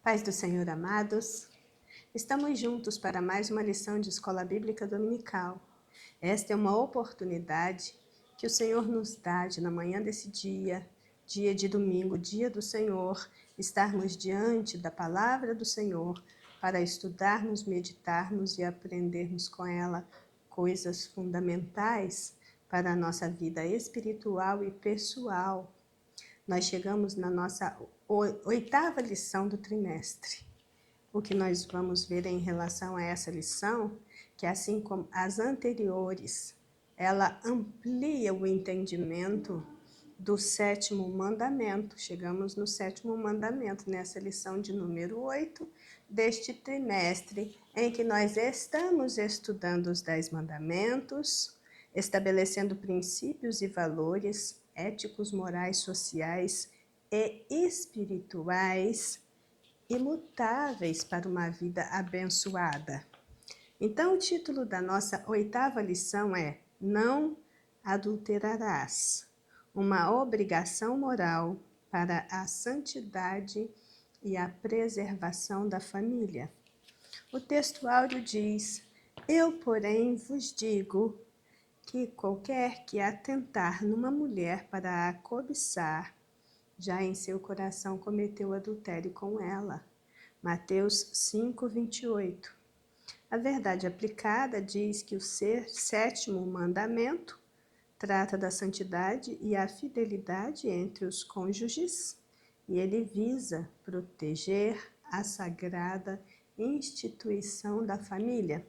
Paz do Senhor, amados. Estamos juntos para mais uma lição de Escola Bíblica Dominical. Esta é uma oportunidade que o Senhor nos dá de, na manhã desse dia, dia de domingo, dia do Senhor, estarmos diante da palavra do Senhor para estudarmos, meditarmos e aprendermos com ela coisas fundamentais para a nossa vida espiritual e pessoal. Nós chegamos na nossa oitava lição do trimestre. O que nós vamos ver em relação a essa lição, que assim como as anteriores, ela amplia o entendimento do sétimo mandamento. Chegamos no sétimo mandamento, nessa lição de número 8 deste trimestre, em que nós estamos estudando os 10 mandamentos, estabelecendo princípios e valores éticos, morais, sociais e espirituais imutáveis para uma vida abençoada. Então, o título da nossa oitava lição é Não adulterarás, uma obrigação moral para a santidade e a preservação da família. O texto áureo diz: Eu, porém, vos digo que qualquer que atentar numa mulher para a cobiçar, já em seu coração cometeu adultério com ela. Mateus 5:28. A verdade aplicada diz que o sétimo mandamento trata da santidade e a fidelidade entre os cônjuges, e ele visa proteger a sagrada instituição da família.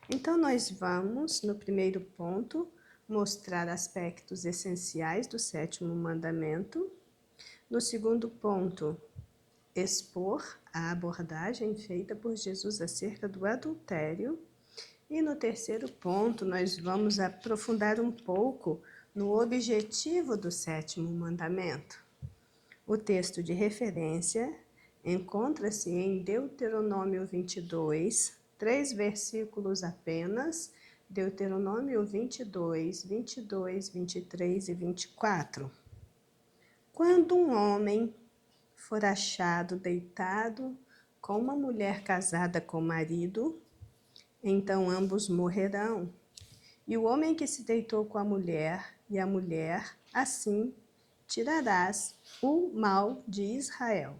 Então, nós vamos, no primeiro ponto, mostrar aspectos essenciais do sétimo mandamento. No segundo ponto, expor a abordagem feita por Jesus acerca do adultério. E no terceiro ponto, nós vamos aprofundar um pouco no objetivo do sétimo mandamento. O texto de referência encontra-se em Deuteronômio 22, 3 versículos apenas, Deuteronômio 22, 22, 23 e 24. Quando um homem for achado deitado com uma mulher casada com o marido, então ambos morrerão. E o homem que se deitou com a mulher, e a mulher, assim tirarás o mal de Israel.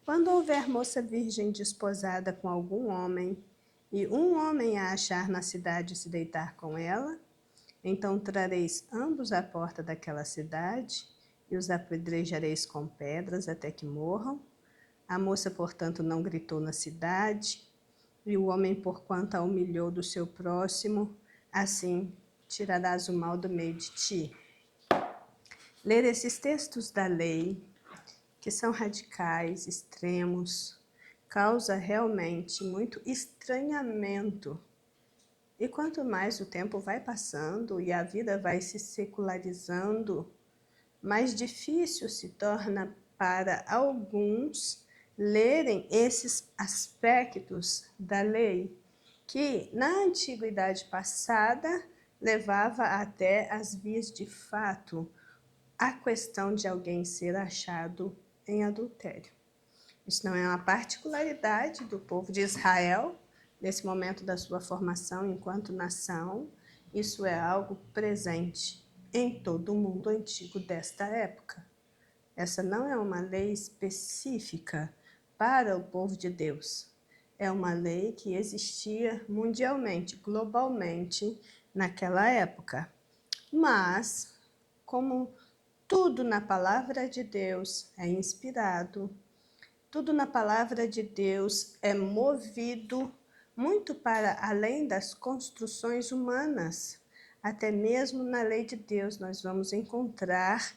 Quando houver moça virgem desposada com algum homem, e um homem a achar na cidade e se deitar com ela, então trareis ambos à porta daquela cidade, e os apedrejareis com pedras até que morram. A moça, portanto, não gritou na cidade, e o homem, porquanto a humilhou do seu próximo, assim tirarás o mal do meio de ti. Ler esses textos da lei, que são radicais, extremos, causa realmente muito estranhamento. E quanto mais o tempo vai passando e a vida vai se secularizando, mais difícil se torna para alguns lerem esses aspectos da lei, que na antiguidade passada levava até as vias de fato a questão de alguém ser achado em adultério. Isso não é uma particularidade do povo de Israel, nesse momento da sua formação enquanto nação. Isso é algo presente em todo o mundo antigo desta época. Essa não é uma lei específica para o povo de Deus. É uma lei que existia mundialmente, globalmente, naquela época. Mas, como tudo na palavra de Deus é inspirado, tudo na palavra de Deus é movido muito para além das construções humanas. Até mesmo na lei de Deus nós vamos encontrar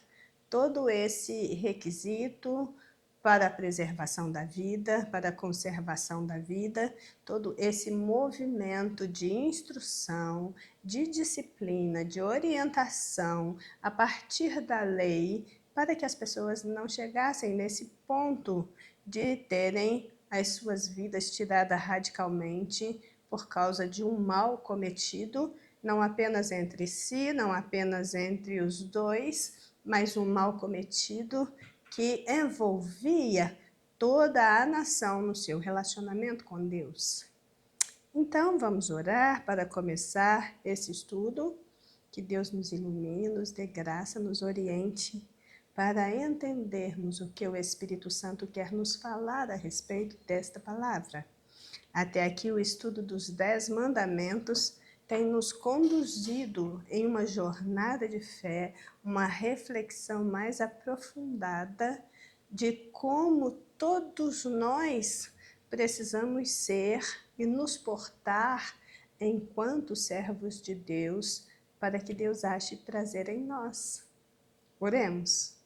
todo esse requisito para a preservação da vida, para a conservação da vida, todo esse movimento de instrução, de disciplina, de orientação a partir da lei, para que as pessoas não chegassem nesse ponto de terem as suas vidas tiradas radicalmente por causa de um mal cometido, não apenas entre si, não apenas entre os dois, mas um mal cometido que envolvia toda a nação no seu relacionamento com Deus. Então, vamos orar para começar esse estudo. Que Deus nos ilumine, nos dê graça, nos oriente para entendermos o que o Espírito Santo quer nos falar a respeito desta palavra. Até aqui, o estudo dos 10 mandamentos tem nos conduzido em uma jornada de fé, uma reflexão mais aprofundada de como todos nós precisamos ser e nos portar enquanto servos de Deus, para que Deus ache prazer em nós. Oremos.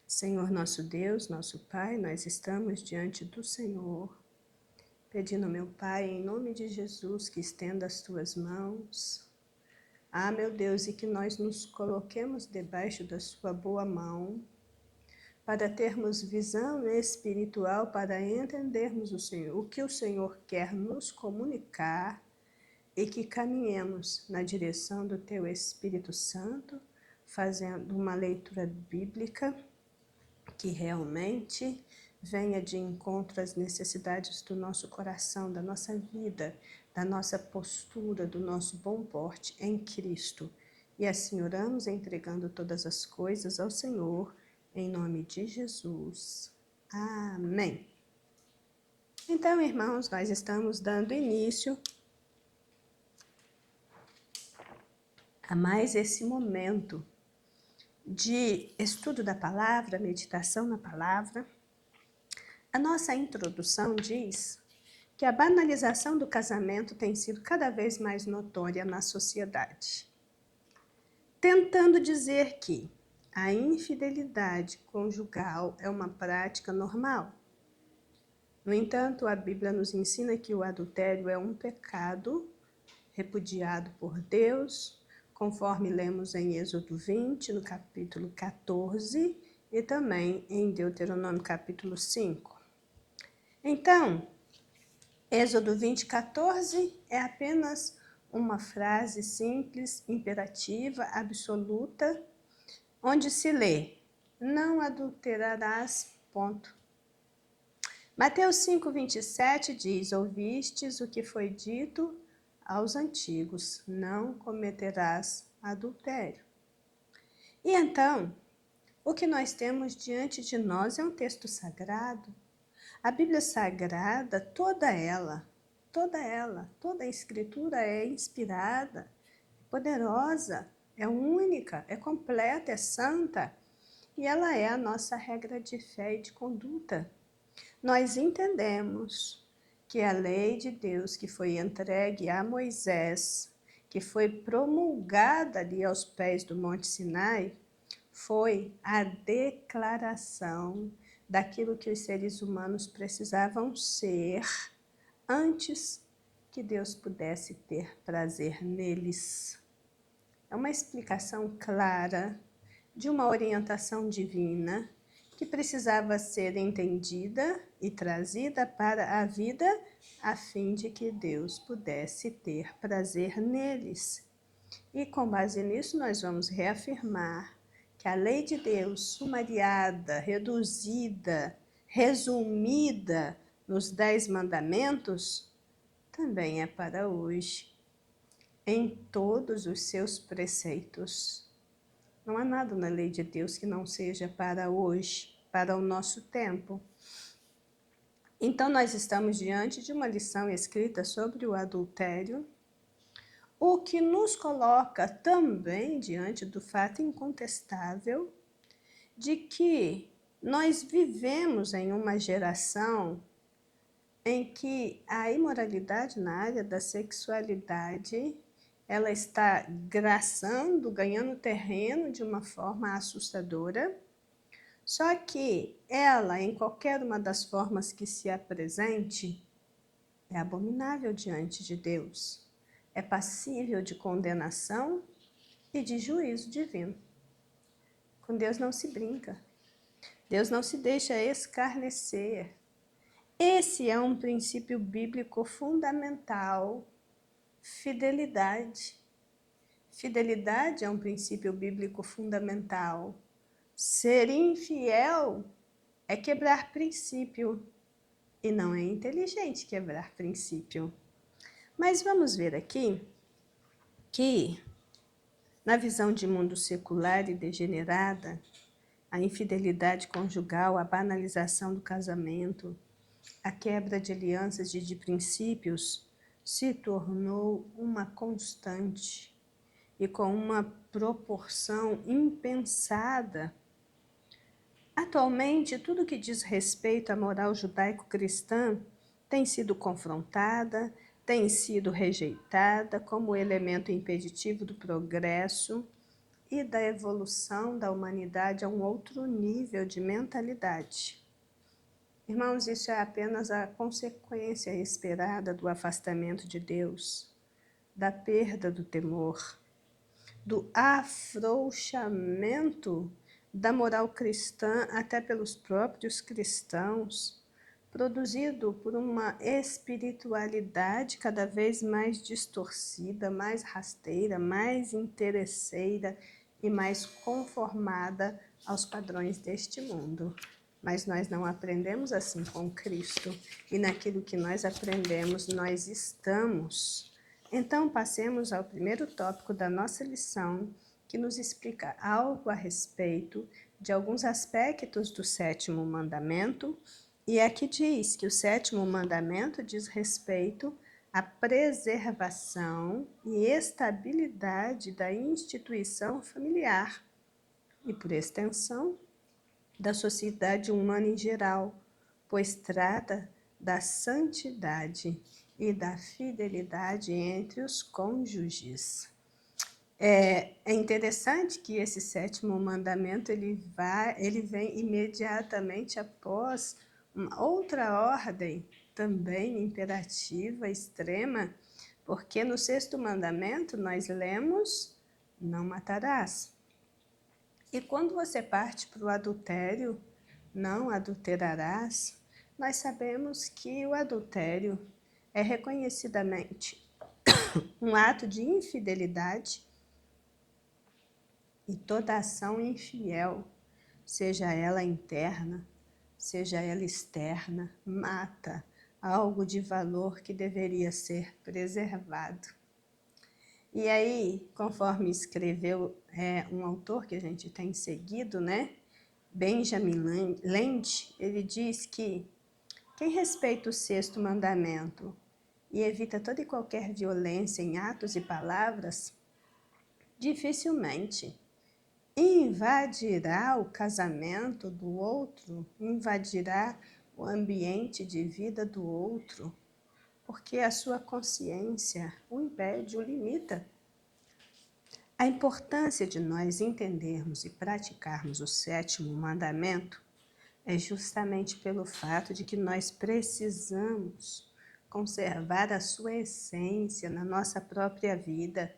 Senhor nosso Deus, nosso Pai, nós estamos diante do Senhor, pedindo, meu Pai, em nome de Jesus, que estenda as tuas mãos. Ah, meu Deus, e que nós nos coloquemos debaixo da sua boa mão, para termos visão espiritual, para entendermos o que o Senhor quer nos comunicar, e que caminhemos na direção do Teu Espírito Santo, fazendo uma leitura bíblica que realmente venha de encontro às necessidades do nosso coração, da nossa vida, da nossa postura, do nosso bom porte em Cristo. E assim oramos, entregando todas as coisas ao Senhor, em nome de Jesus. Amém. Então, irmãos, nós estamos dando início a mais esse momento de estudo da palavra, meditação na palavra. A nossa introdução diz que a banalização do casamento tem sido cada vez mais notória na sociedade, tentando dizer que a infidelidade conjugal é uma prática normal. No entanto, a Bíblia nos ensina que o adultério é um pecado repudiado por Deus, conforme lemos em Êxodo 20, no capítulo 14, e também em Deuteronômio capítulo 5. Então, Êxodo 20, 14 é apenas uma frase simples, imperativa, absoluta, onde se lê: não adulterarás, ponto. Mateus 5, 27 diz: ouvistes o que foi dito aos antigos, não cometerás adultério. E então, o que nós temos diante de nós é um texto sagrado. A Bíblia Sagrada, toda a Escritura é inspirada, poderosa, é única, é completa, é santa, e ela é a nossa regra de fé e de conduta. Nós entendemos que a lei de Deus que foi entregue a Moisés, que foi promulgada ali aos pés do Monte Sinai, foi a declaração daquilo que os seres humanos precisavam ser antes que Deus pudesse ter prazer neles. É uma explicação clara de uma orientação divina que precisava ser entendida e trazida para a vida, a fim de que Deus pudesse ter prazer neles. E com base nisso, nós vamos reafirmar que a lei de Deus, sumariada, reduzida, resumida nos 10 mandamentos, também é para hoje, em todos os seus preceitos. Não há nada na lei de Deus que não seja para hoje, para o nosso tempo. Então, nós estamos diante de uma lição escrita sobre o adultério, o que nos coloca também diante do fato incontestável de que nós vivemos em uma geração em que a imoralidade na área da sexualidade ela está graçando, ganhando terreno de uma forma assustadora. Só que ela, em qualquer uma das formas que se apresente, é abominável diante de Deus. É passível de condenação e de juízo divino. Com Deus não se brinca. Deus não se deixa escarnecer. Esse é um princípio bíblico fundamental. Fidelidade. Fidelidade é um princípio bíblico fundamental. Ser infiel é quebrar princípio, e não é inteligente quebrar princípio. Mas vamos ver aqui que, na visão de mundo secular e degenerada, a infidelidade conjugal, a banalização do casamento, a quebra de alianças e de princípios se tornou uma constante e com uma proporção impensada. Atualmente, tudo que diz respeito à moral judaico-cristã tem sido confrontada, tem sido rejeitada como elemento impeditivo do progresso e da evolução da humanidade a um outro nível de mentalidade. Irmãos, isso é apenas a consequência esperada do afastamento de Deus, da perda do temor, do afrouxamento da moral cristã até pelos próprios cristãos, produzido por uma espiritualidade cada vez mais distorcida, mais rasteira, mais interesseira e mais conformada aos padrões deste mundo. Mas nós não aprendemos assim com Cristo, e naquilo que nós aprendemos, nós estamos. Então, passemos ao primeiro tópico da nossa lição, que nos explica algo a respeito de alguns aspectos do sétimo mandamento, e aqui diz que o sétimo mandamento diz respeito à preservação e estabilidade da instituição familiar, e por extensão, da sociedade humana em geral, pois trata da santidade e da fidelidade entre os cônjuges. É interessante que esse sétimo mandamento ele vem imediatamente após uma outra ordem, também imperativa, extrema, porque no sexto mandamento nós lemos: não matarás. E quando você parte para o adultério, não adulterarás, nós sabemos que o adultério é reconhecidamente um ato de infidelidade, e toda ação infiel, seja ela interna, seja ela externa, mata algo de valor que deveria ser preservado. E aí, conforme escreveu um autor que a gente tem seguido, né? Benjamin Land, ele diz que quem respeita o sexto mandamento e evita toda e qualquer violência em atos e palavras, dificilmente invadirá o casamento do outro, invadirá o ambiente de vida do outro, porque a sua consciência o impede, o limita. A importância de nós entendermos e praticarmos o sétimo mandamento é justamente pelo fato de que nós precisamos conservar a sua essência na nossa própria vida,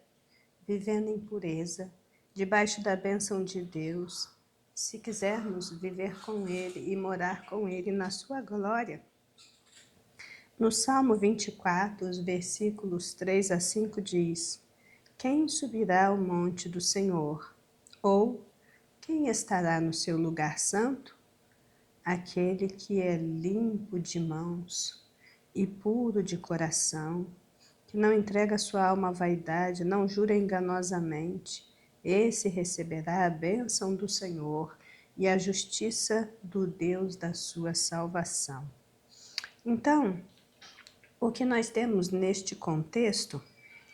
vivendo em pureza, debaixo da bênção de Deus, se quisermos viver com Ele e morar com Ele na sua glória. No Salmo 24, os versículos 3 a 5 diz: quem subirá ao monte do Senhor? Ou quem estará no seu lugar santo? Aquele que é limpo de mãos e puro de coração, que não entrega sua alma à vaidade, não jura enganosamente, esse receberá a bênção do Senhor e a justiça do Deus da sua salvação. Então, o que nós temos neste contexto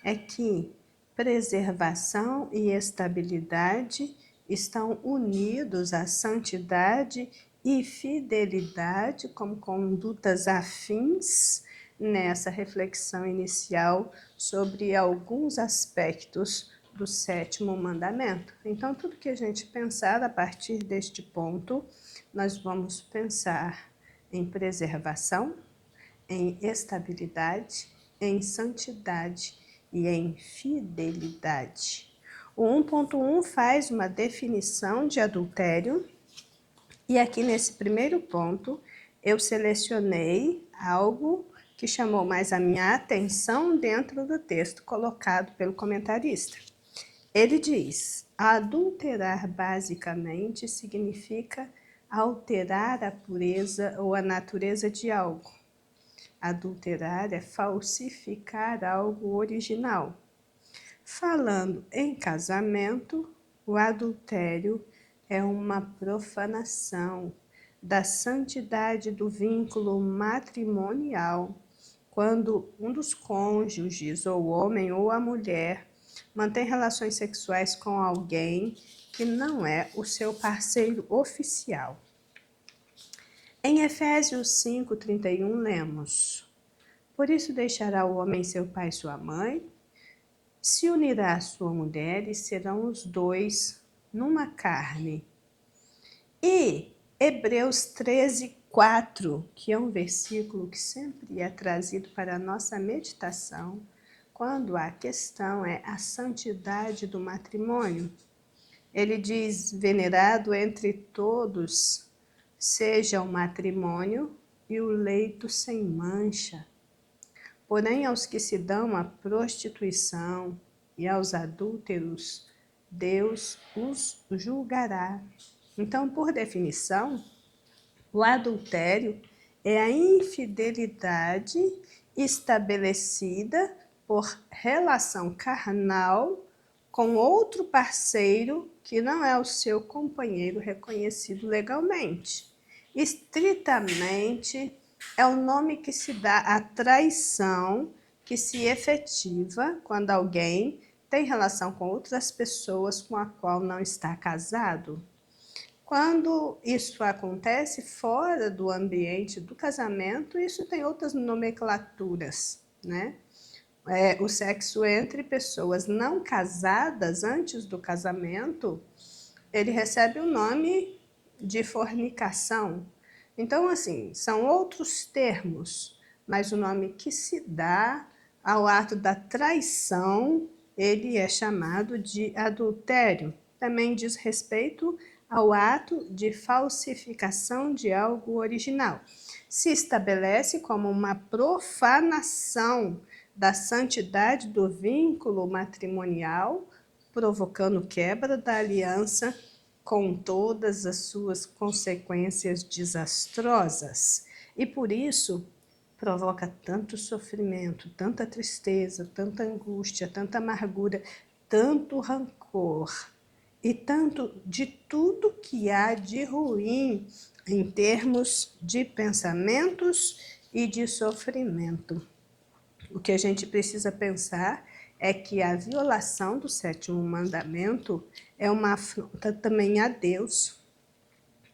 é que preservação e estabilidade estão unidos à santidade e fidelidade como condutas afins nessa reflexão inicial sobre alguns aspectos do sétimo mandamento. Então, tudo que a gente pensar a partir deste ponto, nós vamos pensar em preservação, em estabilidade, em santidade e em fidelidade. O 1.1 faz uma definição de adultério, e aqui nesse primeiro ponto eu selecionei algo que chamou mais a minha atenção dentro do texto colocado pelo comentarista. Ele diz: adulterar basicamente significa alterar a pureza ou a natureza de algo. Adulterar é falsificar algo original. Falando em casamento, o adultério é uma profanação da santidade do vínculo matrimonial, quando um dos cônjuges, ou o homem ou a mulher, mantém relações sexuais com alguém que não é o seu parceiro oficial. Em Efésios 5:31 lemos: Por isso deixará o homem seu pai e sua mãe, se unirá à sua mulher e serão os dois numa carne. E Hebreus 13:4, que é um versículo que sempre é trazido para a nossa meditação, quando a questão é a santidade do matrimônio. Ele diz: venerado entre todos seja o matrimônio e o leito sem mancha. Porém, aos que se dão à prostituição e aos adúlteros, Deus os julgará. Então, por definição, o adultério é a infidelidade estabelecida por relação carnal com outro parceiro que não é o seu companheiro reconhecido legalmente. Estritamente, é o nome que se dá à traição que se efetiva quando alguém tem relação com outras pessoas com a qual não está casado. Quando isso acontece fora do ambiente do casamento, isso tem outras nomenclaturas, né? O sexo entre pessoas não casadas antes do casamento, ele recebe o nome de fornicação. Então, assim, são outros termos, mas o nome que se dá ao ato da traição, ele é chamado de adultério. Também diz respeito ao ato de falsificação de algo original. Se estabelece como uma profanação da santidade do vínculo matrimonial, provocando quebra da aliança com todas as suas consequências desastrosas. E por isso provoca tanto sofrimento, tanta tristeza, tanta angústia, tanta amargura, tanto rancor e tanto de tudo que há de ruim em termos de pensamentos e de sofrimento. O que a gente precisa pensar é que a violação do sétimo mandamento é uma afronta também a Deus.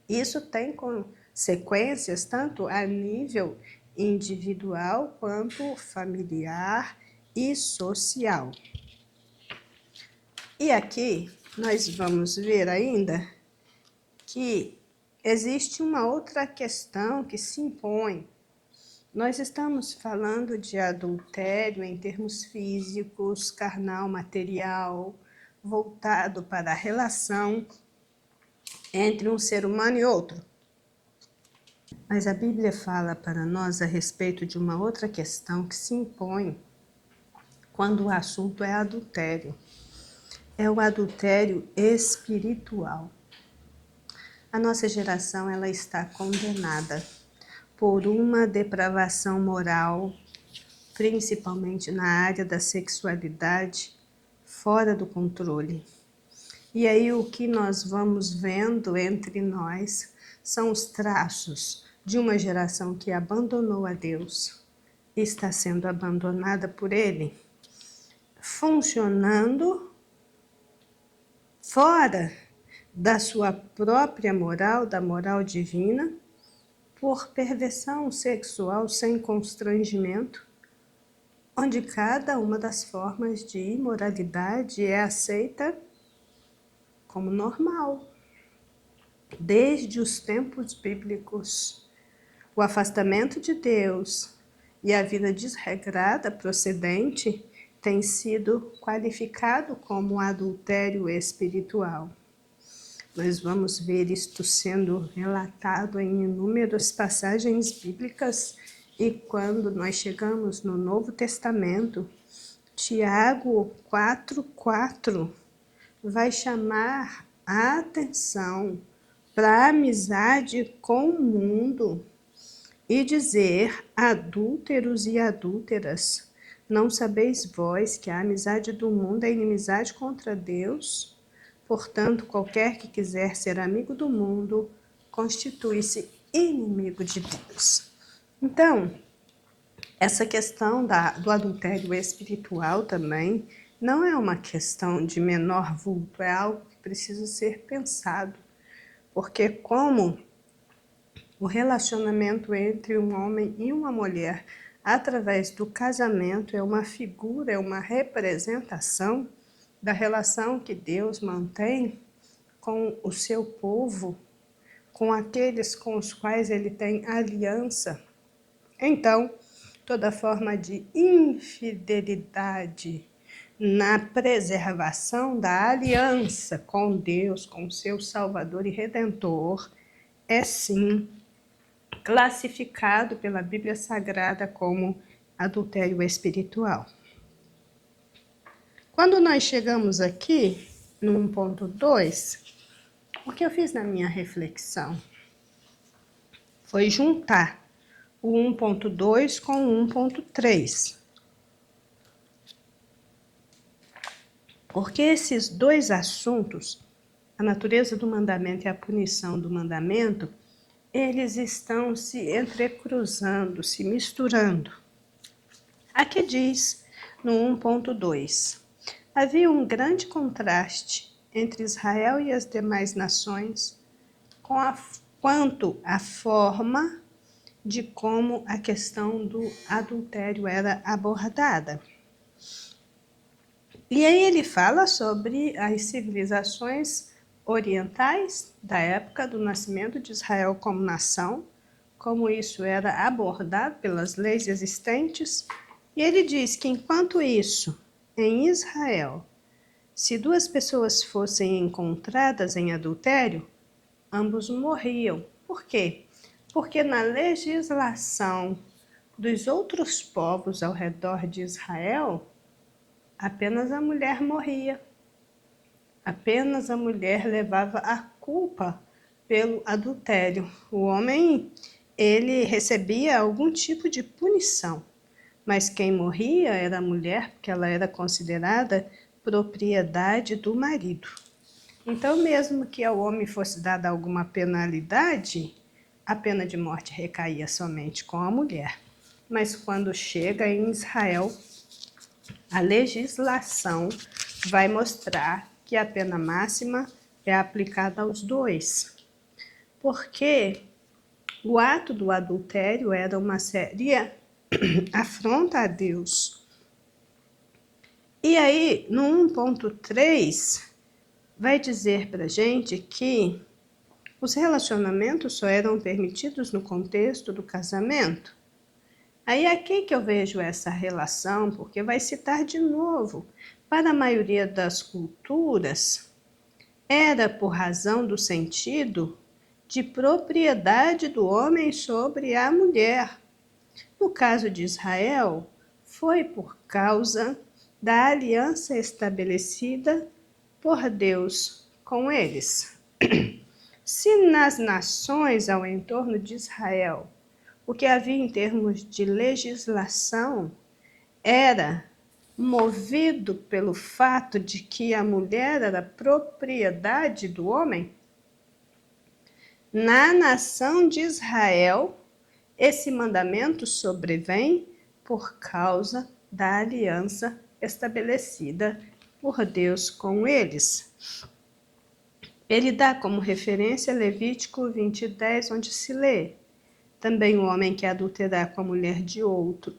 Isso tem consequências tanto a nível individual quanto familiar e social. E aqui nós vamos ver ainda que existe uma outra questão que se impõe. Nós estamos falando de adultério em termos físicos, carnal, material, voltado para a relação entre um ser humano e outro. Mas a Bíblia fala para nós a respeito de uma outra questão que se impõe quando o assunto é adultério. É o adultério espiritual. A nossa geração ela está condenada por uma depravação moral, principalmente na área da sexualidade, fora do controle. E aí o que nós vamos vendo entre nós são os traços de uma geração que abandonou a Deus e está sendo abandonada por Ele, funcionando fora da sua própria moral, da moral divina, por perversão sexual sem constrangimento, onde cada uma das formas de imoralidade é aceita como normal. Desde os tempos bíblicos, o afastamento de Deus e a vida desregrada procedente tem sido qualificado como adultério espiritual. Nós vamos ver isto sendo relatado em inúmeras passagens bíblicas e quando nós chegamos no Novo Testamento, Tiago 4:4 vai chamar a atenção para amizade com o mundo e dizer: adúlteros e adúlteras, não sabeis vós que a amizade do mundo é inimizade contra Deus? Portanto, qualquer que quiser ser amigo do mundo constitui-se inimigo de Deus. Então, essa questão do adultério espiritual também não é uma questão de menor vulto, é algo que precisa ser pensado. Porque como o relacionamento entre um homem e uma mulher, através do casamento, é uma figura, é uma representação da relação que Deus mantém com o seu povo, com aqueles com os quais ele tem aliança. Então, toda forma de infidelidade na preservação da aliança com Deus, com o seu Salvador e Redentor, é sim classificado pela Bíblia Sagrada como adultério espiritual. Quando nós chegamos aqui no 1.2, o que eu fiz na minha reflexão foi juntar o 1.2 com o 1.3. Porque esses dois assuntos, a natureza do mandamento e a punição do mandamento, eles estão se entrecruzando, se misturando. Aqui diz, no 1.2, havia um grande contraste entre Israel e as demais nações quanto à forma de como a questão do adultério era abordada. E aí ele fala sobre as civilizações orientais da época do nascimento de Israel como nação, como isso era abordado pelas leis existentes. E ele diz que enquanto isso, em Israel, se duas pessoas fossem encontradas em adultério, ambos morriam. Por quê? Porque na legislação dos outros povos ao redor de Israel, apenas a mulher morria. Apenas a mulher levava a culpa pelo adultério. O homem, ele recebia algum tipo de punição, mas quem morria era a mulher, porque ela era considerada propriedade do marido. Então, mesmo que ao homem fosse dada alguma penalidade, a pena de morte recaía somente com a mulher. Mas quando chega em Israel, a legislação vai mostrar que a pena máxima é aplicada aos dois, porque o ato do adultério era uma séria afronta a Deus. E aí, no 1.3, vai dizer para a gente que os relacionamentos só eram permitidos no contexto do casamento. Aí aqui que eu vejo essa relação, porque vai citar de novo, para a maioria das culturas, era por razão do sentido de propriedade do homem sobre a mulher. No caso de Israel, foi por causa da aliança estabelecida por Deus com eles. Se nas nações ao entorno de Israel, o que havia em termos de legislação era movido pelo fato de que a mulher era propriedade do homem, na nação de Israel, esse mandamento sobrevém por causa da aliança estabelecida por Deus com eles. Ele dá como referência Levítico 20:10, onde se lê: também o homem que adulterar com a mulher de outro,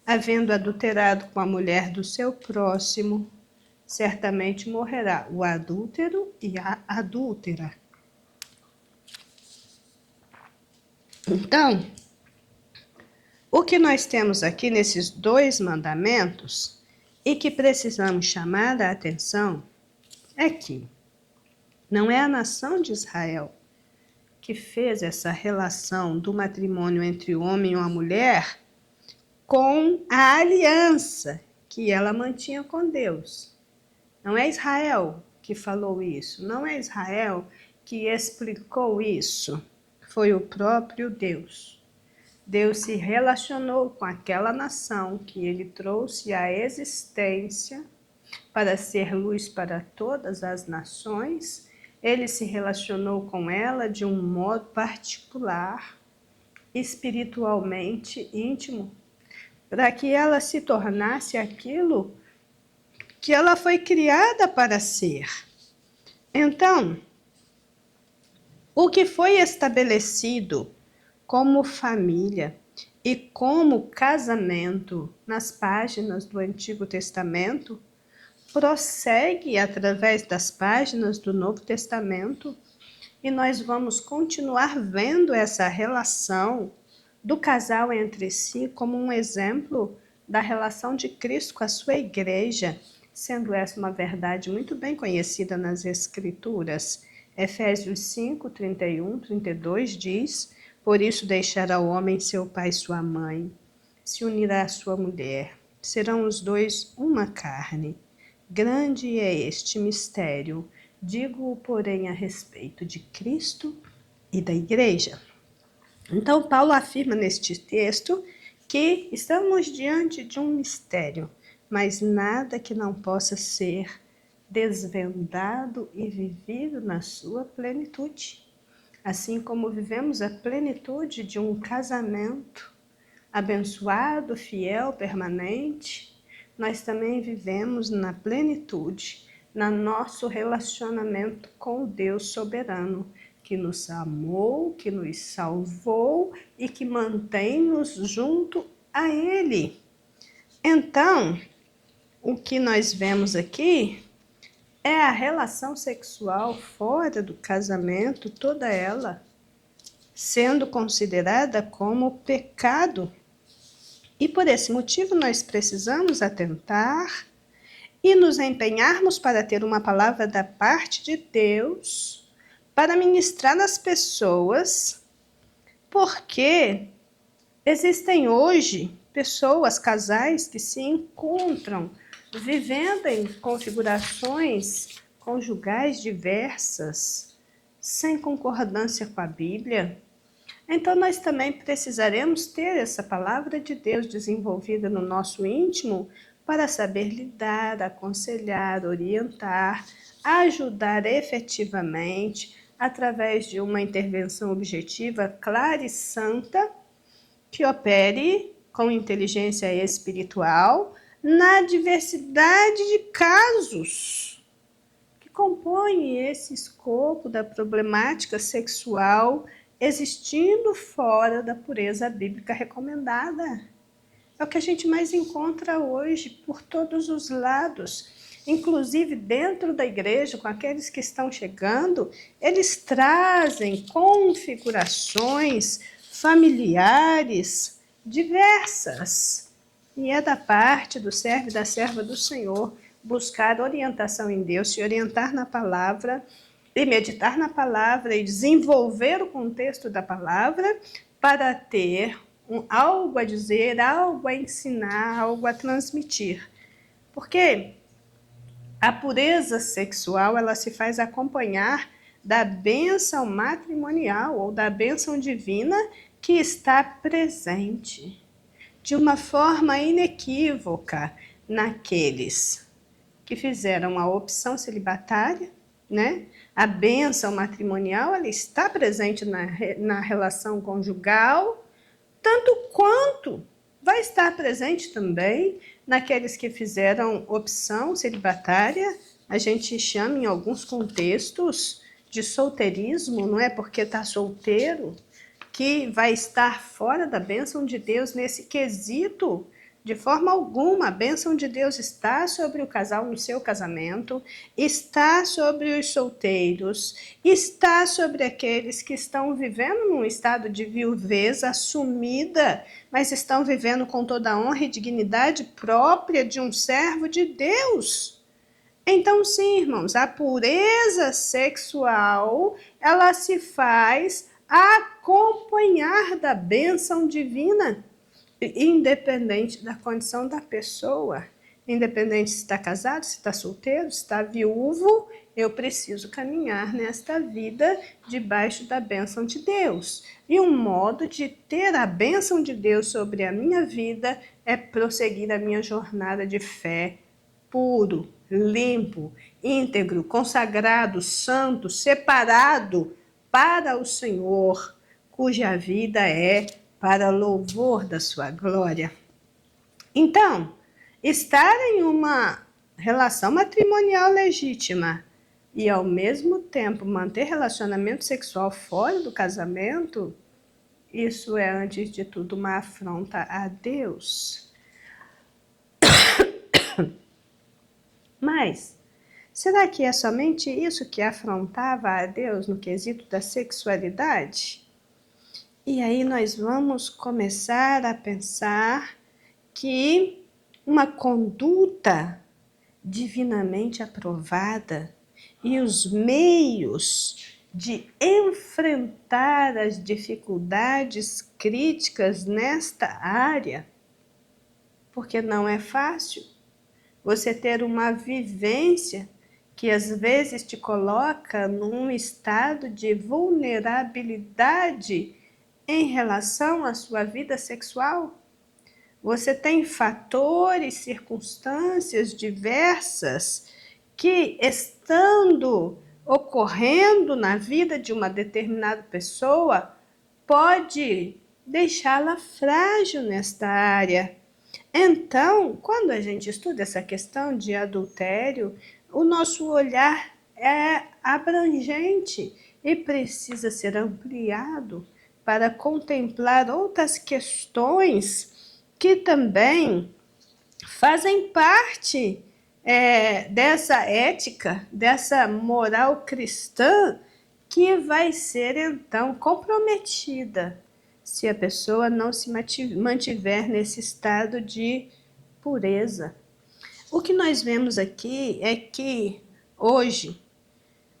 havendo adulterado com a mulher do seu próximo, certamente morrerá o adúltero e a adúltera. Então, o que nós temos aqui nesses dois mandamentos e que precisamos chamar a atenção é que não é a nação de Israel que fez essa relação do matrimônio entre o homem e a mulher com a aliança que ela mantinha com Deus. Não é Israel que falou isso, não é Israel que explicou isso? Foi o próprio Deus. Deus se relacionou com aquela nação que ele trouxe à existência para ser luz para todas as nações. Ele se relacionou com ela de um modo particular, espiritualmente íntimo, para que ela se tornasse aquilo que ela foi criada para ser. Então, o que foi estabelecido como família e como casamento nas páginas do Antigo Testamento prossegue através das páginas do Novo Testamento, e nós vamos continuar vendo essa relação do casal entre si como um exemplo da relação de Cristo com a sua igreja, sendo essa uma verdade muito bem conhecida nas Escrituras. Efésios 5, 31, 32 diz: por isso deixará o homem seu pai e sua mãe, se unirá à sua mulher, serão os dois uma carne. Grande é este mistério, digo-o, porém, a respeito de Cristo e da igreja. Então, Paulo afirma neste texto que estamos diante de um mistério, mas nada que não possa ser desvendado e vivido na sua plenitude. Assim como vivemos a plenitude de um casamento abençoado, fiel, permanente, nós também vivemos na plenitude, no nosso relacionamento com Deus soberano, que nos amou, que nos salvou e que mantém-nos junto a Ele. Então, o que nós vemos aqui é a relação sexual fora do casamento, toda ela sendo considerada como pecado. E por esse motivo nós precisamos atentar e nos empenharmos para ter uma palavra da parte de Deus para ministrar nas pessoas, porque existem hoje pessoas, casais que se encontram vivendo em configurações conjugais diversas, sem concordância com a Bíblia. Então nós também precisaremos ter essa palavra de Deus desenvolvida no nosso íntimo para saber lidar, aconselhar, orientar, ajudar efetivamente através de uma intervenção objetiva, clara e santa, que opere com inteligência espiritual na diversidade de casos que compõem esse escopo da problemática sexual existindo fora da pureza bíblica recomendada. É o que a gente mais encontra hoje por todos os lados, inclusive dentro da igreja, com aqueles que estão chegando, eles trazem configurações familiares diversas. E é da parte do servo e da serva do Senhor buscar orientação em Deus, se orientar na palavra e meditar na palavra e desenvolver o contexto da palavra para ter algo a dizer, algo a ensinar, algo a transmitir. Porque a pureza sexual, ela se faz acompanhar da bênção matrimonial ou da bênção divina que está presente de uma forma inequívoca naqueles que fizeram a opção celibatária, né? A bênção matrimonial, ela está presente na relação conjugal, tanto quanto vai estar presente também naqueles que fizeram opção celibatária. A gente chama em alguns contextos de solteirismo, não é porque está solteiro que vai estar fora da bênção de Deus nesse quesito. De forma alguma, a bênção de Deus está sobre o casal no seu casamento, está sobre os solteiros, está sobre aqueles que estão vivendo num estado de viuvez assumida, mas estão vivendo com toda a honra e dignidade própria de um servo de Deus. Então, sim, irmãos, a pureza sexual, ela se faz acompanhar da bênção divina, independente da condição da pessoa. Independente se está casado, se está solteiro, se está viúvo, eu preciso caminhar nesta vida debaixo da bênção de Deus. E um modo de ter a bênção de Deus sobre a minha vida é prosseguir a minha jornada de fé puro, limpo, íntegro, consagrado, santo, separado para o Senhor, cuja vida é para louvor da sua glória. Então, estar em uma relação matrimonial legítima e, ao mesmo tempo, manter relacionamento sexual fora do casamento, isso é, antes de tudo, uma afronta a Deus. Mas, será que é somente isso que afrontava a Deus no quesito da sexualidade? E aí nós vamos começar a pensar que uma conduta divinamente aprovada e os meios de enfrentar as dificuldades críticas nesta área, porque não é fácil você ter uma vivência que às vezes te coloca num estado de vulnerabilidade em relação à sua vida sexual. Você tem fatores, circunstâncias diversas que, estando ocorrendo na vida de uma determinada pessoa, pode deixá-la frágil nesta área. Então, quando a gente estuda essa questão de adultério, o nosso olhar é abrangente e precisa ser ampliado para contemplar outras questões que também fazem parte dessa ética, dessa moral cristã que vai ser então comprometida se a pessoa não se mantiver nesse estado de pureza. O que nós vemos aqui é que hoje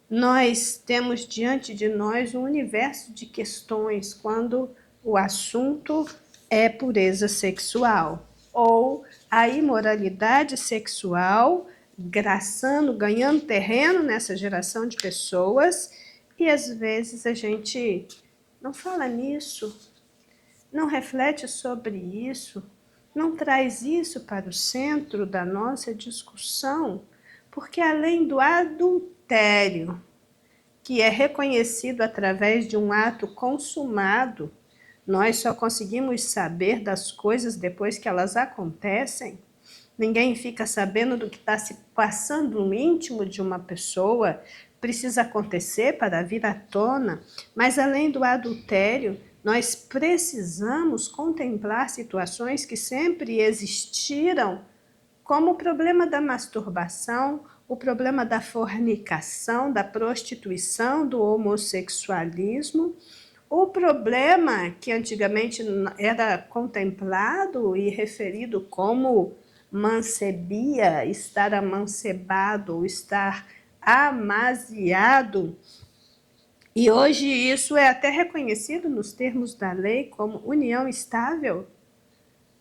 nós temos diante de nós um universo de questões quando o assunto é pureza sexual ou a imoralidade sexual graçando, ganhando terreno nessa geração de pessoas, e às vezes a gente não fala nisso, não reflete sobre isso, não traz isso para o centro da nossa discussão, porque além do adultério, que é reconhecido através de um ato consumado, nós só conseguimos saber das coisas depois que elas acontecem. Ninguém fica sabendo do que está se passando no íntimo de uma pessoa, precisa acontecer para vir à tona, mas além do adultério, nós precisamos contemplar situações que sempre existiram, como o problema da masturbação, o problema da fornicação, da prostituição, do homossexualismo, o problema que antigamente era contemplado e referido como mancebia, estar amancebado ou estar amaziado, e hoje isso é até reconhecido nos termos da lei como união estável.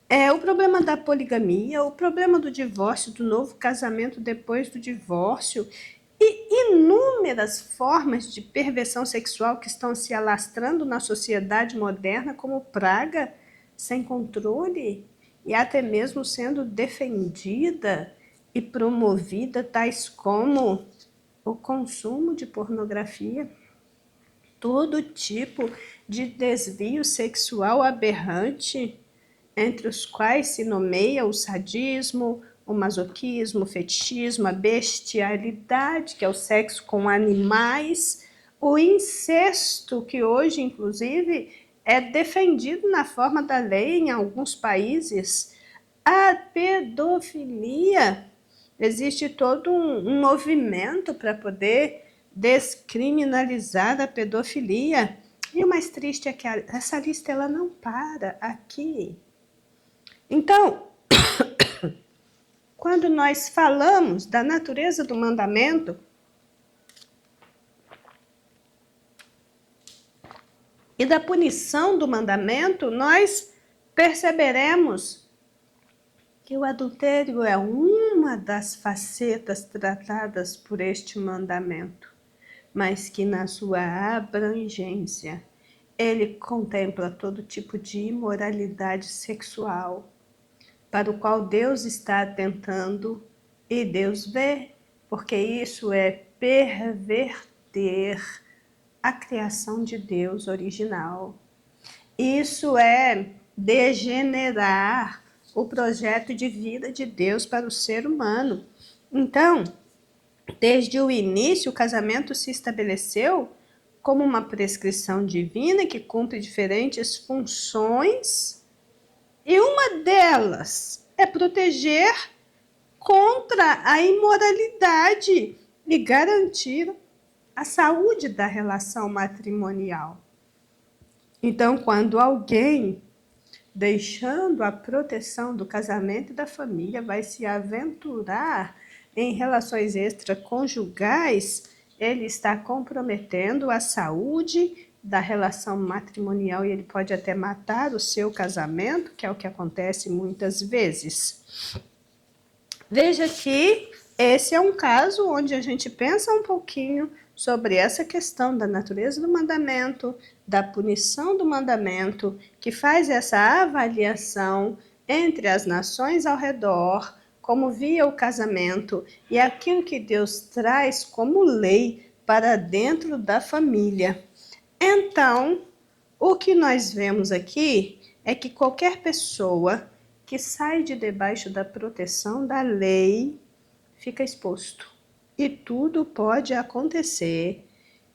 É o problema da poligamia, o problema do divórcio, do novo casamento depois do divórcio, e inúmeras formas de perversão sexual que estão se alastrando na sociedade moderna como praga sem controle e até mesmo sendo defendida e promovida, tais como o consumo de pornografia, todo tipo de desvio sexual aberrante, entre os quais se nomeia o sadismo, o masoquismo, o fetichismo, a bestialidade, que é o sexo com animais, o incesto, que hoje, inclusive, é defendido na forma da lei em alguns países, a pedofilia. Existe todo um movimento para poder descriminalizar a pedofilia. E o mais triste é que essa lista ela não para aqui. Então, quando nós falamos da natureza do mandamento e da punição do mandamento, nós perceberemos que o adultério é uma das facetas tratadas por este mandamento, mas que na sua abrangência ele contempla todo tipo de imoralidade sexual, para o qual Deus está atentando e Deus vê, porque isso é perverter a criação de Deus original. Isso é degenerar o projeto de vida de Deus para o ser humano. Então, desde o início, o casamento se estabeleceu como uma prescrição divina que cumpre diferentes funções, e uma delas é proteger contra a imoralidade e garantir a saúde da relação matrimonial. Então, quando alguém, deixando a proteção do casamento e da família, vai se aventurar em relações extraconjugais, ele está comprometendo a saúde da relação matrimonial e ele pode até matar o seu casamento, que é o que acontece muitas vezes. Veja que esse é um caso onde a gente pensa um pouquinho sobre essa questão da natureza do mandamento, da punição do mandamento, que faz essa avaliação entre as nações ao redor, como via o casamento e aquilo que Deus traz como lei para dentro da família. Então, o que nós vemos aqui é que qualquer pessoa que sai de debaixo da proteção da lei fica exposto. E tudo pode acontecer.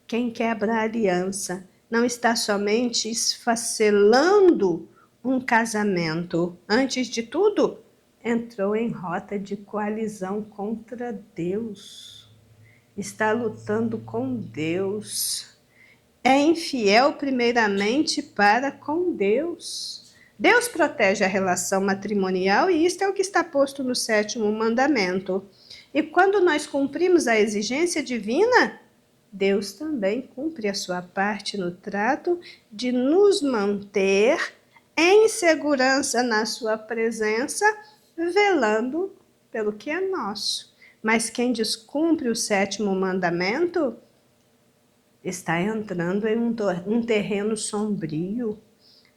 Quem quebra a aliança não está somente esfacelando um casamento. Antes de tudo, entrou em rota de coalizão contra Deus. Está lutando com Deus. É infiel primeiramente para com Deus. Deus protege a relação matrimonial e isto é o que está posto no 7º mandamento. E quando nós cumprimos a exigência divina, Deus também cumpre a sua parte no trato de nos manter em segurança na sua presença, velando pelo que é nosso. Mas quem descumpre o 7º mandamento está entrando em um terreno sombrio,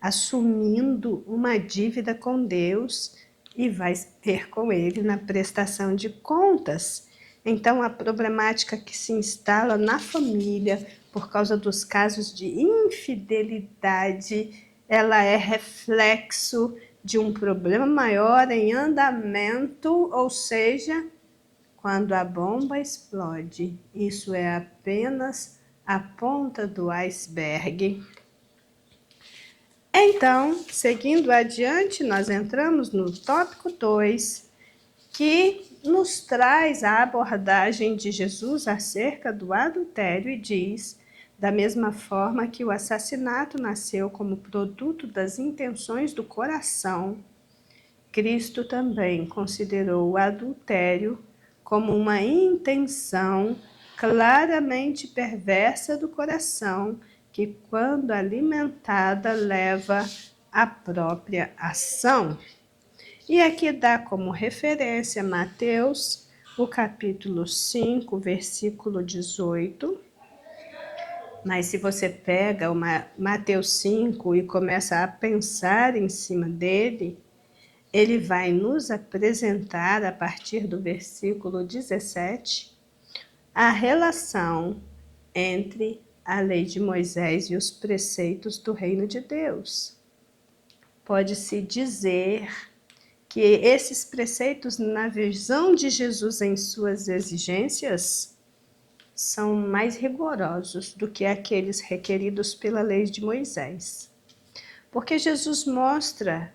assumindo uma dívida com Deus e vai ter com ele na prestação de contas. Então, a problemática que se instala na família por causa dos casos de infidelidade, ela é reflexo de um problema maior em andamento, ou seja, quando a bomba explode, isso é apenas a ponta do iceberg. Então, seguindo adiante, nós entramos no tópico 2, que nos traz a abordagem de Jesus acerca do adultério e diz: da mesma forma que o assassinato nasceu como produto das intenções do coração, Cristo também considerou o adultério como uma intenção claramente perversa do coração, que, quando alimentada, leva à própria ação. E aqui dá como referência Mateus, o capítulo 5, versículo 18. Mas se você pega o Mateus 5 e começa a pensar em cima dele, ele vai nos apresentar, a partir do versículo 17, a relação entre a lei de Moisés e os preceitos do reino de Deus. Pode-se dizer que esses preceitos, na visão de Jesus em suas exigências, são mais rigorosos do que aqueles requeridos pela lei de Moisés. Porque Jesus mostra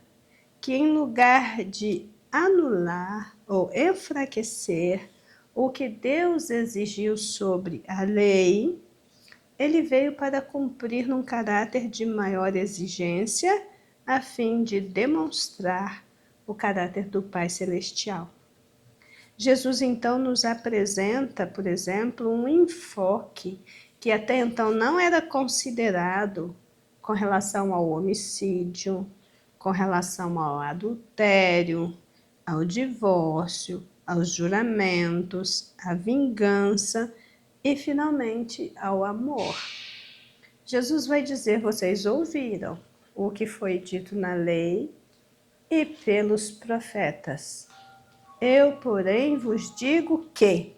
que, em lugar de anular ou enfraquecer o que Deus exigiu sobre a lei, ele veio para cumprir num caráter de maior exigência, a fim de demonstrar o caráter do Pai Celestial. Jesus então nos apresenta, por exemplo, um enfoque que até então não era considerado com relação ao homicídio, com relação ao adultério, ao divórcio, aos juramentos, à vingança e, finalmente, ao amor. Jesus vai dizer: vocês ouviram o que foi dito na lei e pelos profetas. Eu, porém, vos digo que...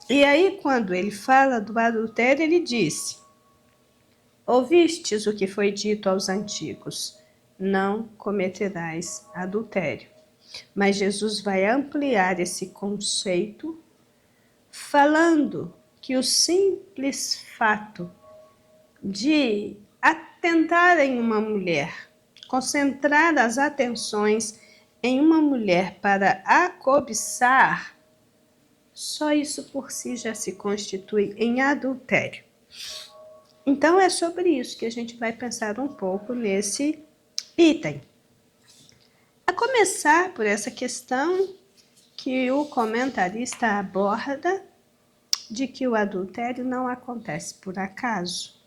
E aí, quando ele fala do adultério, ele disse: ouvistes o que foi dito aos antigos: não cometerás adultério. Mas Jesus vai ampliar esse conceito, falando que o simples fato de atentar em uma mulher, concentrar as atenções em uma mulher para a cobiçar, só isso por si já se constitui em adultério. Então é sobre isso que a gente vai pensar um pouco nesse item. A começar por essa questão que o comentarista aborda de que o adultério não acontece por acaso.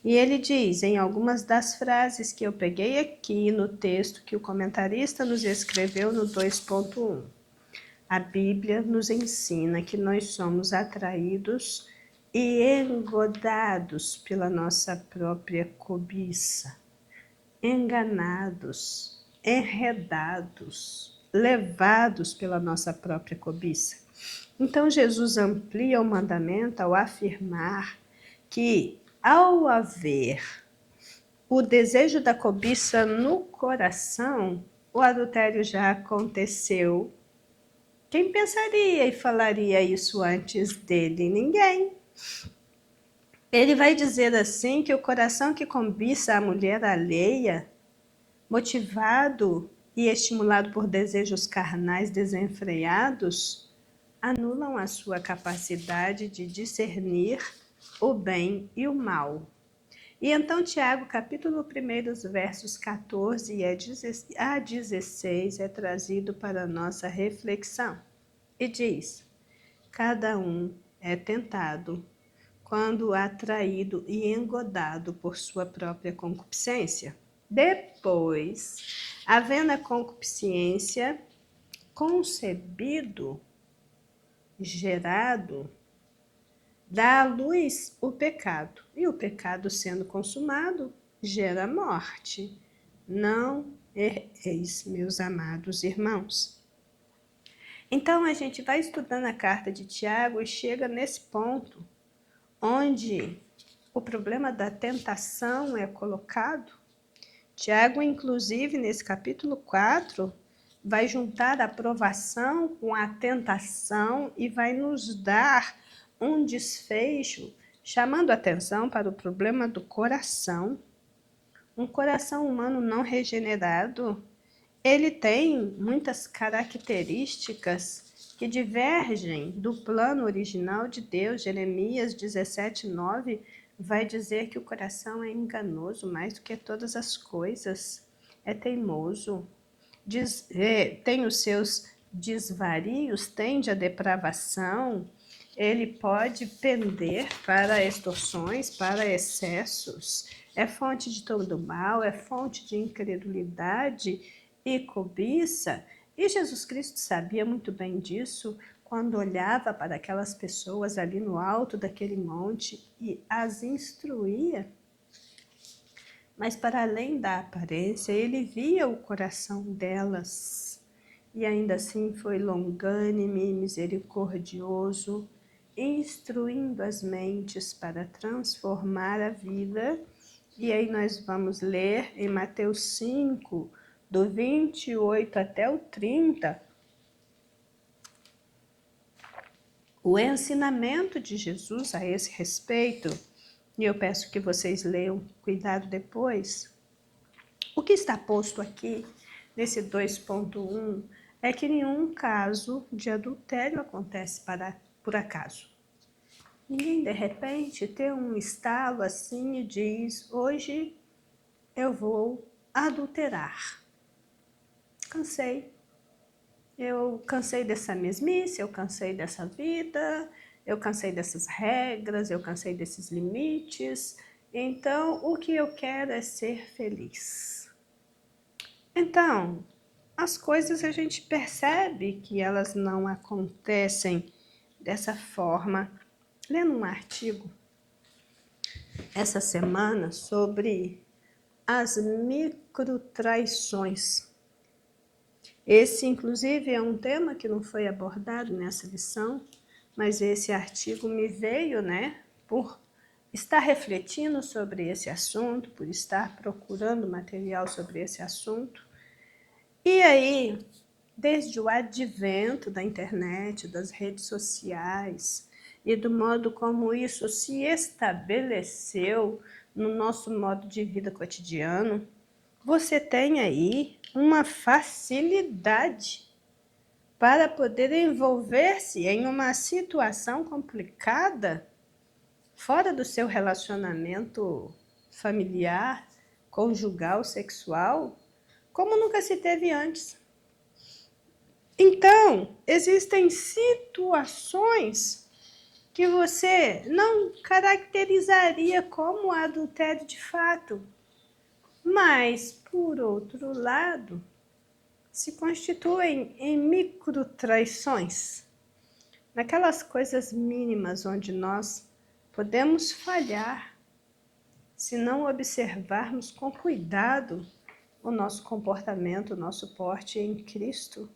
E ele diz, em algumas das frases que eu peguei aqui no texto que o comentarista nos escreveu no 2.1, a Bíblia nos ensina que nós somos atraídos e engodados pela nossa própria cobiça, enganados, enredados, levados pela nossa própria cobiça. Então Jesus amplia o mandamento ao afirmar que, ao haver o desejo da cobiça no coração, o adultério já aconteceu. Quem pensaria e falaria isso antes dele? Ninguém. Ele vai dizer assim que o coração que cobiça a mulher alheia, motivado e estimulado por desejos carnais desenfreados, anulam a sua capacidade de discernir o bem e o mal. E então Tiago, capítulo 1, versos 14 a 16, é trazido para a nossa reflexão. E diz: cada um é tentado quando atraído e engodado por sua própria concupiscência. Depois, havendo a concupiscência concebido, gerado, dá à luz o pecado. E o pecado sendo consumado, gera morte. Não erreis, meus amados irmãos. Então, a gente vai estudando a carta de Tiago e chega nesse ponto, onde o problema da tentação é colocado. Tiago, inclusive, nesse capítulo 4, vai juntar a provação com a tentação e vai nos dar um desfecho, chamando atenção para o problema do coração. Um coração humano não regenerado, ele tem muitas características que divergem do plano original de Deus. Jeremias 17:9 vai dizer que o coração é enganoso mais do que todas as coisas, é teimoso, tem os seus desvarios, tende à depravação, ele pode pender para extorsões, para excessos, é fonte de todo mal, é fonte de incredulidade e cobiça. E Jesus Cristo sabia muito bem disso quando olhava para aquelas pessoas ali no alto daquele monte e as instruía. Mas para além da aparência, ele via o coração delas. E ainda assim foi longânime e misericordioso, instruindo as mentes para transformar a vida. E aí nós vamos ler em Mateus 5, do 28 até o 30, o ensinamento de Jesus a esse respeito. E eu peço que vocês leiam cuidado depois. O que está posto aqui, nesse 2.1, é que nenhum caso de adultério acontece por acaso. Ninguém, de repente, tem um estalo assim e diz: hoje eu vou adulterar. Cansei. Eu cansei dessa mesmice, eu cansei dessa vida, eu cansei dessas regras, eu cansei desses limites Então, o que eu quero é ser feliz. Então, as coisas a gente percebe que elas não acontecem dessa forma. Lendo um artigo essa semana sobre as microtraições. Esse, inclusive, é um tema que não foi abordado nessa lição, mas esse artigo me veio, por estar refletindo sobre esse assunto, por estar procurando material sobre esse assunto. E aí, desde o advento da internet, das redes sociais e do modo como isso se estabeleceu no nosso modo de vida cotidiano, você tem aí uma facilidade para poder envolver-se em uma situação complicada fora do seu relacionamento familiar, conjugal, sexual, como nunca se teve antes. Então, existem situações que você não caracterizaria como adultério de fato, mas, por outro lado, se constituem em microtraições, naquelas coisas mínimas onde nós podemos falhar se não observarmos com cuidado o nosso comportamento, o nosso porte em Cristo.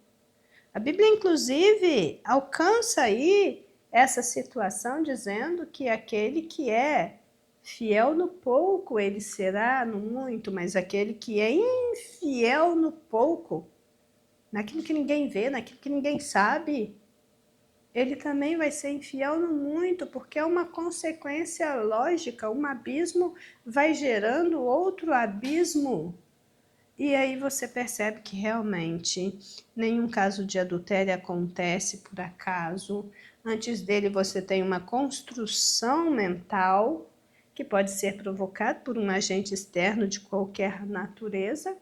A Bíblia, inclusive, alcança aí essa situação dizendo que aquele que é fiel no pouco, ele será no muito, mas aquele que é infiel no pouco, naquilo que ninguém vê, naquilo que ninguém sabe, ele também vai ser infiel no muito, porque é uma consequência lógica, um abismo vai gerando outro abismo. E aí você percebe que realmente nenhum caso de adultério acontece por acaso. Antes dele você tem uma construção mental que pode ser provocada por um agente externo de qualquer natureza,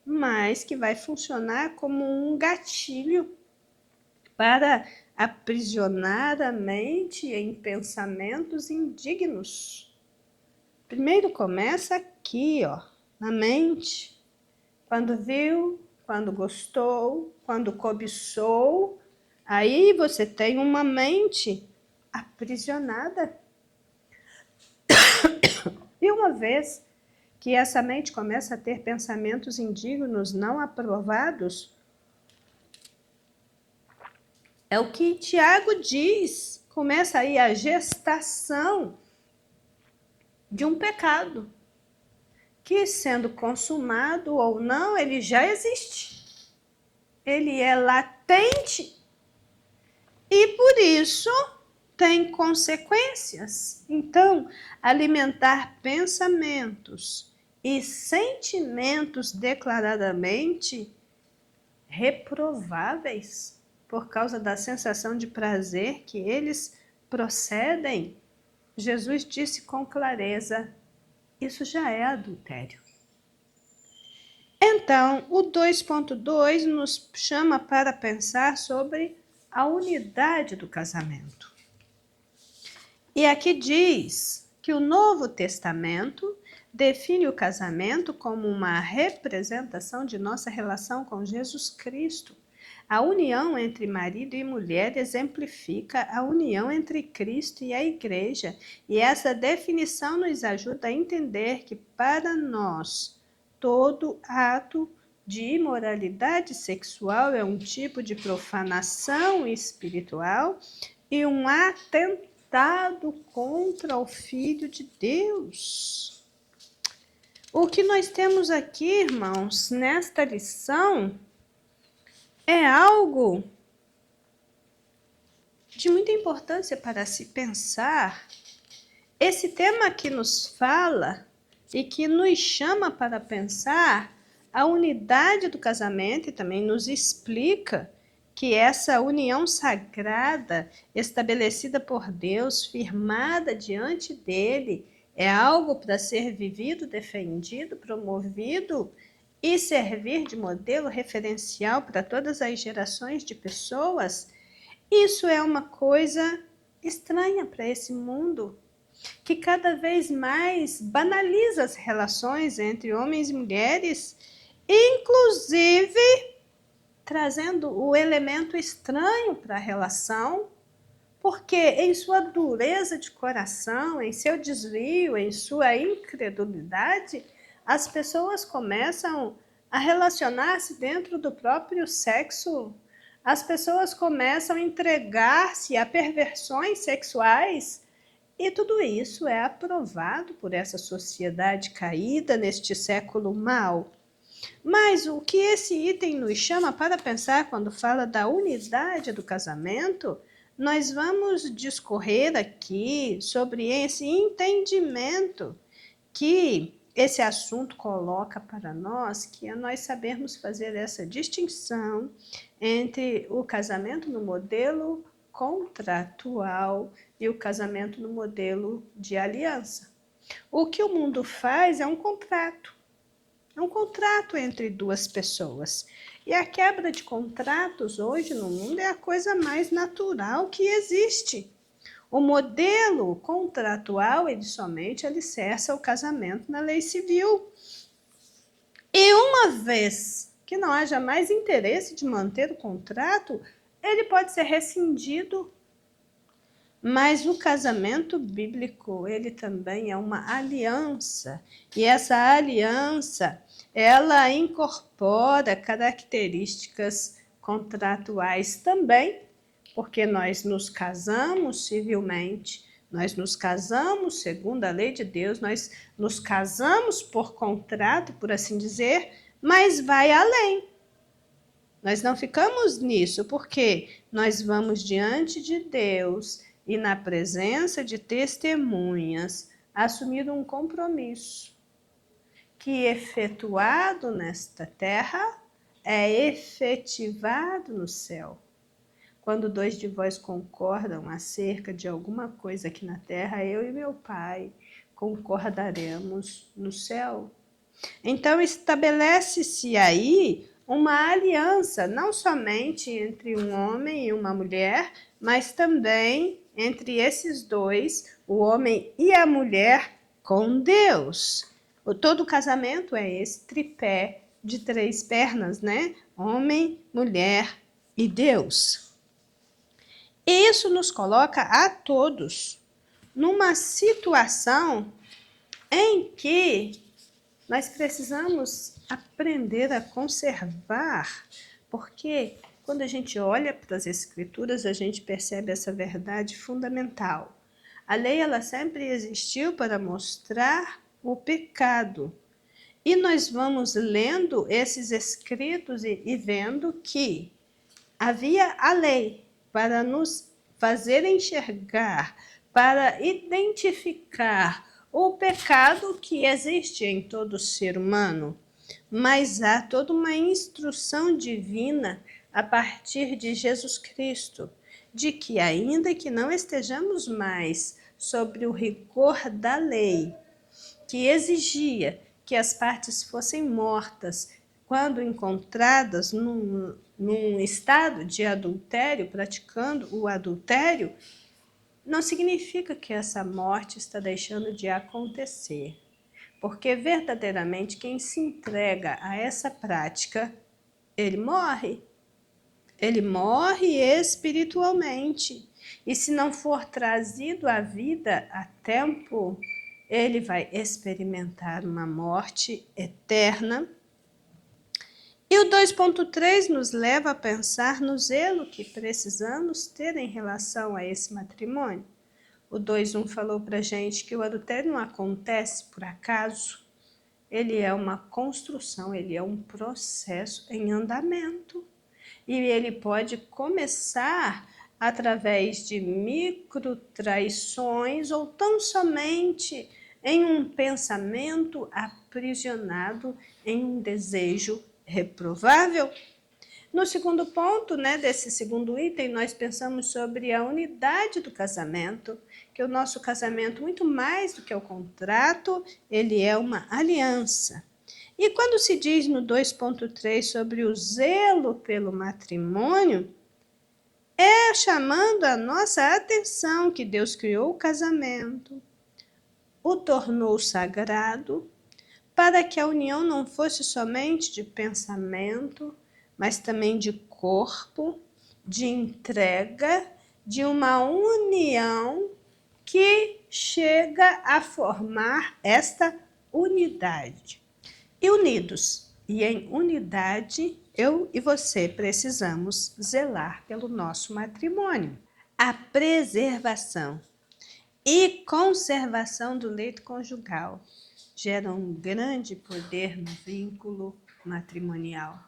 mas que vai funcionar como um gatilho para aprisionar a mente em pensamentos indignos. Primeiro começa aqui, na mente. Quando viu, quando gostou, quando cobiçou, aí você tem uma mente aprisionada. E uma vez que essa mente começa a ter pensamentos indignos, não aprovados, é o que Tiago diz, começa aí a gestação de um pecado, que sendo consumado ou não, ele já existe. Ele é latente e por isso tem consequências. Então, alimentar pensamentos e sentimentos declaradamente reprováveis por causa da sensação de prazer que eles procedem, Jesus disse com clareza, isso já é adultério. Então, o 2.2 nos chama para pensar sobre a unidade do casamento. E aqui diz que o Novo Testamento define o casamento como uma representação de nossa relação com Jesus Cristo. A união entre marido e mulher exemplifica a união entre Cristo e a Igreja, e essa definição nos ajuda a entender que, para nós, todo ato de imoralidade sexual é um tipo de profanação espiritual e um atentado contra o Filho de Deus. O que nós temos aqui, irmãos, nesta lição, é algo de muita importância para se pensar. Esse tema que nos fala e que nos chama para pensar a unidade do casamento e também nos explica que essa união sagrada, estabelecida por Deus, firmada diante dele, é algo para ser vivido, defendido, promovido e servir de modelo referencial para todas as gerações de pessoas. Isso é uma coisa estranha para esse mundo. que cada vez mais banaliza as relações entre homens e mulheres, inclusive trazendo o elemento estranho para a relação, porque em sua dureza de coração, em seu desvio, em sua incredulidade, as pessoas começam a relacionar-se dentro do próprio sexo. As pessoas começam a entregar-se a perversões sexuais. E tudo isso é aprovado por essa sociedade caída neste século mau. Mas o que esse item nos chama para pensar quando fala da unidade do casamento, nós vamos discorrer aqui sobre esse entendimento que esse assunto coloca para nós, que é nós sabermos fazer essa distinção entre o casamento no modelo contratual e o casamento no modelo de aliança. O que o mundo faz é um contrato. É um contrato entre duas pessoas. E a quebra de contratos hoje no mundo é a coisa mais natural que existe. O modelo contratual, ele somente alicerça o casamento na lei civil. E uma vez que não haja mais interesse de manter o contrato, ele pode ser rescindido. Mas o casamento bíblico, ele também é uma aliança. E essa aliança, ela incorpora características contratuais também, porque nós nos casamos civilmente, nós nos casamos segundo a lei de Deus, nós nos casamos por contrato, por assim dizer, mas vai além. Nós não ficamos nisso, porque nós vamos diante de Deus e na presença de testemunhas, assumir um compromisso que, efetuado nesta terra, é efetivado no céu. Quando dois de vós concordam acerca de alguma coisa aqui na terra, eu e meu Pai concordaremos no céu. Então, estabelece-se aí uma aliança, não somente entre um homem e uma mulher, mas também entre esses dois, o homem e a mulher, com Deus. Todo casamento é esse tripé de 3 pernas, né? Homem, mulher e Deus. Isso nos coloca a todos numa situação em que nós precisamos aprender a conservar, porque quando a gente olha para as Escrituras, a gente percebe essa verdade fundamental. A lei, ela sempre existiu para mostrar o pecado. E nós vamos lendo esses escritos e vendo que havia a lei para nos fazer enxergar, para identificar o pecado que existe em todo ser humano, mas há toda uma instrução divina a partir de Jesus Cristo, de que ainda que não estejamos mais sobre o rigor da lei, que exigia que as partes fossem mortas quando encontradas num estado de adultério, praticando o adultério, não significa que essa morte está deixando de acontecer, porque verdadeiramente quem se entrega a essa prática, ele morre espiritualmente, e se não for trazido à vida a tempo, ele vai experimentar uma morte eterna. E o 2.3 nos leva a pensar no zelo que precisamos ter em relação a esse matrimônio. O 2.1 falou para a gente que o adultério não acontece por acaso. Ele é uma construção, ele é um processo em andamento. E ele pode começar através de microtraições ou tão somente em um pensamento aprisionado em um desejo reprovável. No segundo ponto, desse segundo item, nós pensamos sobre a unidade do casamento, que o nosso casamento, muito mais do que o contrato, ele é uma aliança. E quando se diz no 2.3 sobre o zelo pelo matrimônio, é chamando a nossa atenção que Deus criou o casamento, o tornou sagrado, para que a união não fosse somente de pensamento, mas também de corpo, de entrega, de uma união que chega a formar esta unidade. E unidos, e em unidade, eu e você precisamos zelar pelo nosso matrimônio. A preservação e conservação do leito conjugal geram um grande poder no vínculo matrimonial.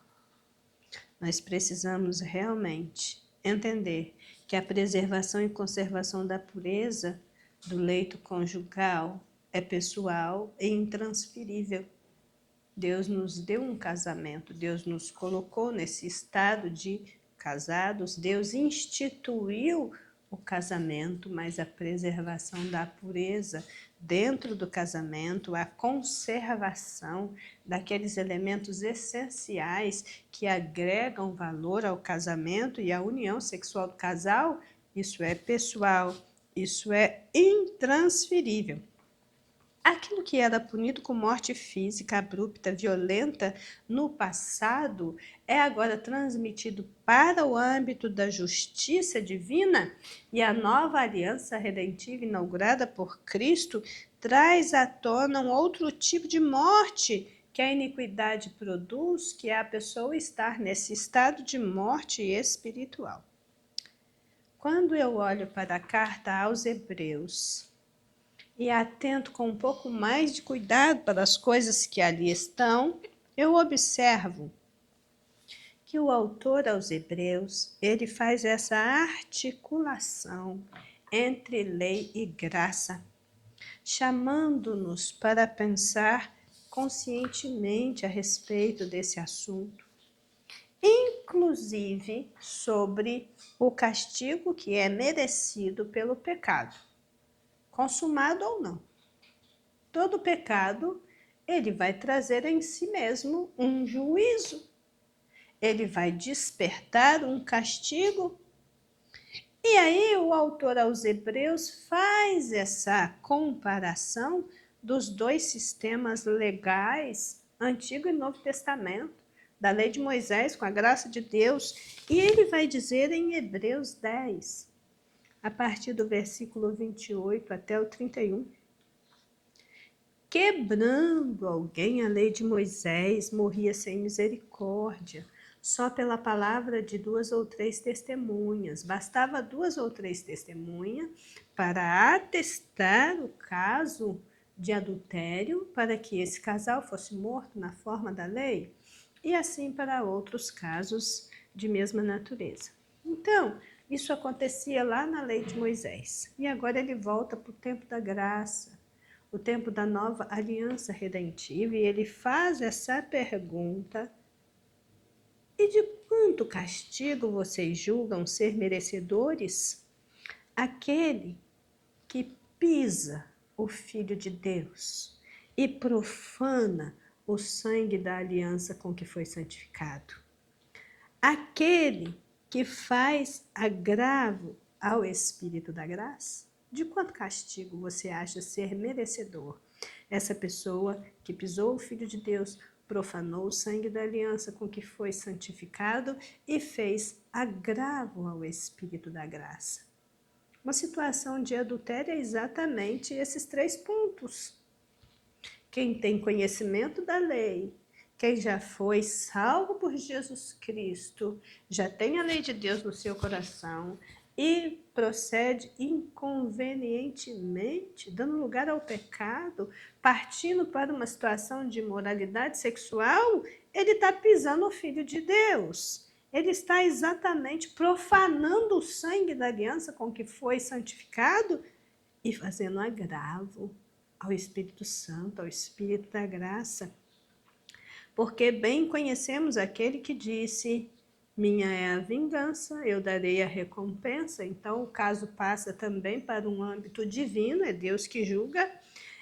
Nós precisamos realmente entender que a preservação e conservação da pureza do leito conjugal é pessoal e intransferível. Deus nos deu um casamento, Deus nos colocou nesse estado de casados, Deus instituiu o casamento, mas a preservação da pureza dentro do casamento, a conservação daqueles elementos essenciais que agregam valor ao casamento e à união sexual do casal, isso é pessoal, isso é intransferível. Aquilo que era punido com morte física, abrupta, violenta no passado, é agora transmitido para o âmbito da justiça divina, e a nova aliança redentiva inaugurada por Cristo traz à tona um outro tipo de morte que a iniquidade produz, que é a pessoa estar nesse estado de morte espiritual. Quando eu olho para a carta aos Hebreus, e atento com um pouco mais de cuidado para as coisas que ali estão, eu observo que o autor aos Hebreus, ele faz essa articulação entre lei e graça, chamando-nos para pensar conscientemente a respeito desse assunto, inclusive sobre o castigo que é merecido pelo pecado, consumado ou não. Todo pecado, ele vai trazer em si mesmo um juízo. Ele vai despertar um castigo. E aí o autor aos Hebreus faz essa comparação dos dois sistemas legais, Antigo e Novo Testamento, da lei de Moisés com a graça de Deus. E ele vai dizer em Hebreus 10, a partir do versículo 28 até o 31, quebrando alguém a lei de Moisés, morria sem misericórdia, só pela palavra de 2 ou 3 testemunhas. Bastava 2 ou 3 testemunhas para atestar o caso de adultério, para que esse casal fosse morto na forma da lei, e assim para outros casos de mesma natureza. Então, isso acontecia lá na lei de Moisés. E agora ele volta para o tempo da graça, o tempo da nova aliança redentiva, e ele faz essa pergunta: e de quanto castigo vocês julgam ser merecedores? Aquele que pisa o Filho de Deus e profana o sangue da aliança com que foi santificado. Aquele que faz agravo ao Espírito da graça. De quanto castigo você acha ser merecedor? Essa pessoa que pisou o Filho de Deus, profanou o sangue da aliança com que foi santificado e fez agravo ao Espírito da graça. Uma situação de adultério é exatamente esses 3 pontos. Quem tem conhecimento da lei, quem já foi salvo por Jesus Cristo, já tem a lei de Deus no seu coração e procede inconvenientemente, dando lugar ao pecado, partindo para uma situação de imoralidade sexual, ele está pisando o Filho de Deus. Ele está exatamente profanando o sangue da aliança com que foi santificado e fazendo agravo ao Espírito Santo, ao Espírito da graça. Porque bem conhecemos aquele que disse: minha é a vingança, eu darei a recompensa. Então o caso passa também para um âmbito divino, é Deus que julga,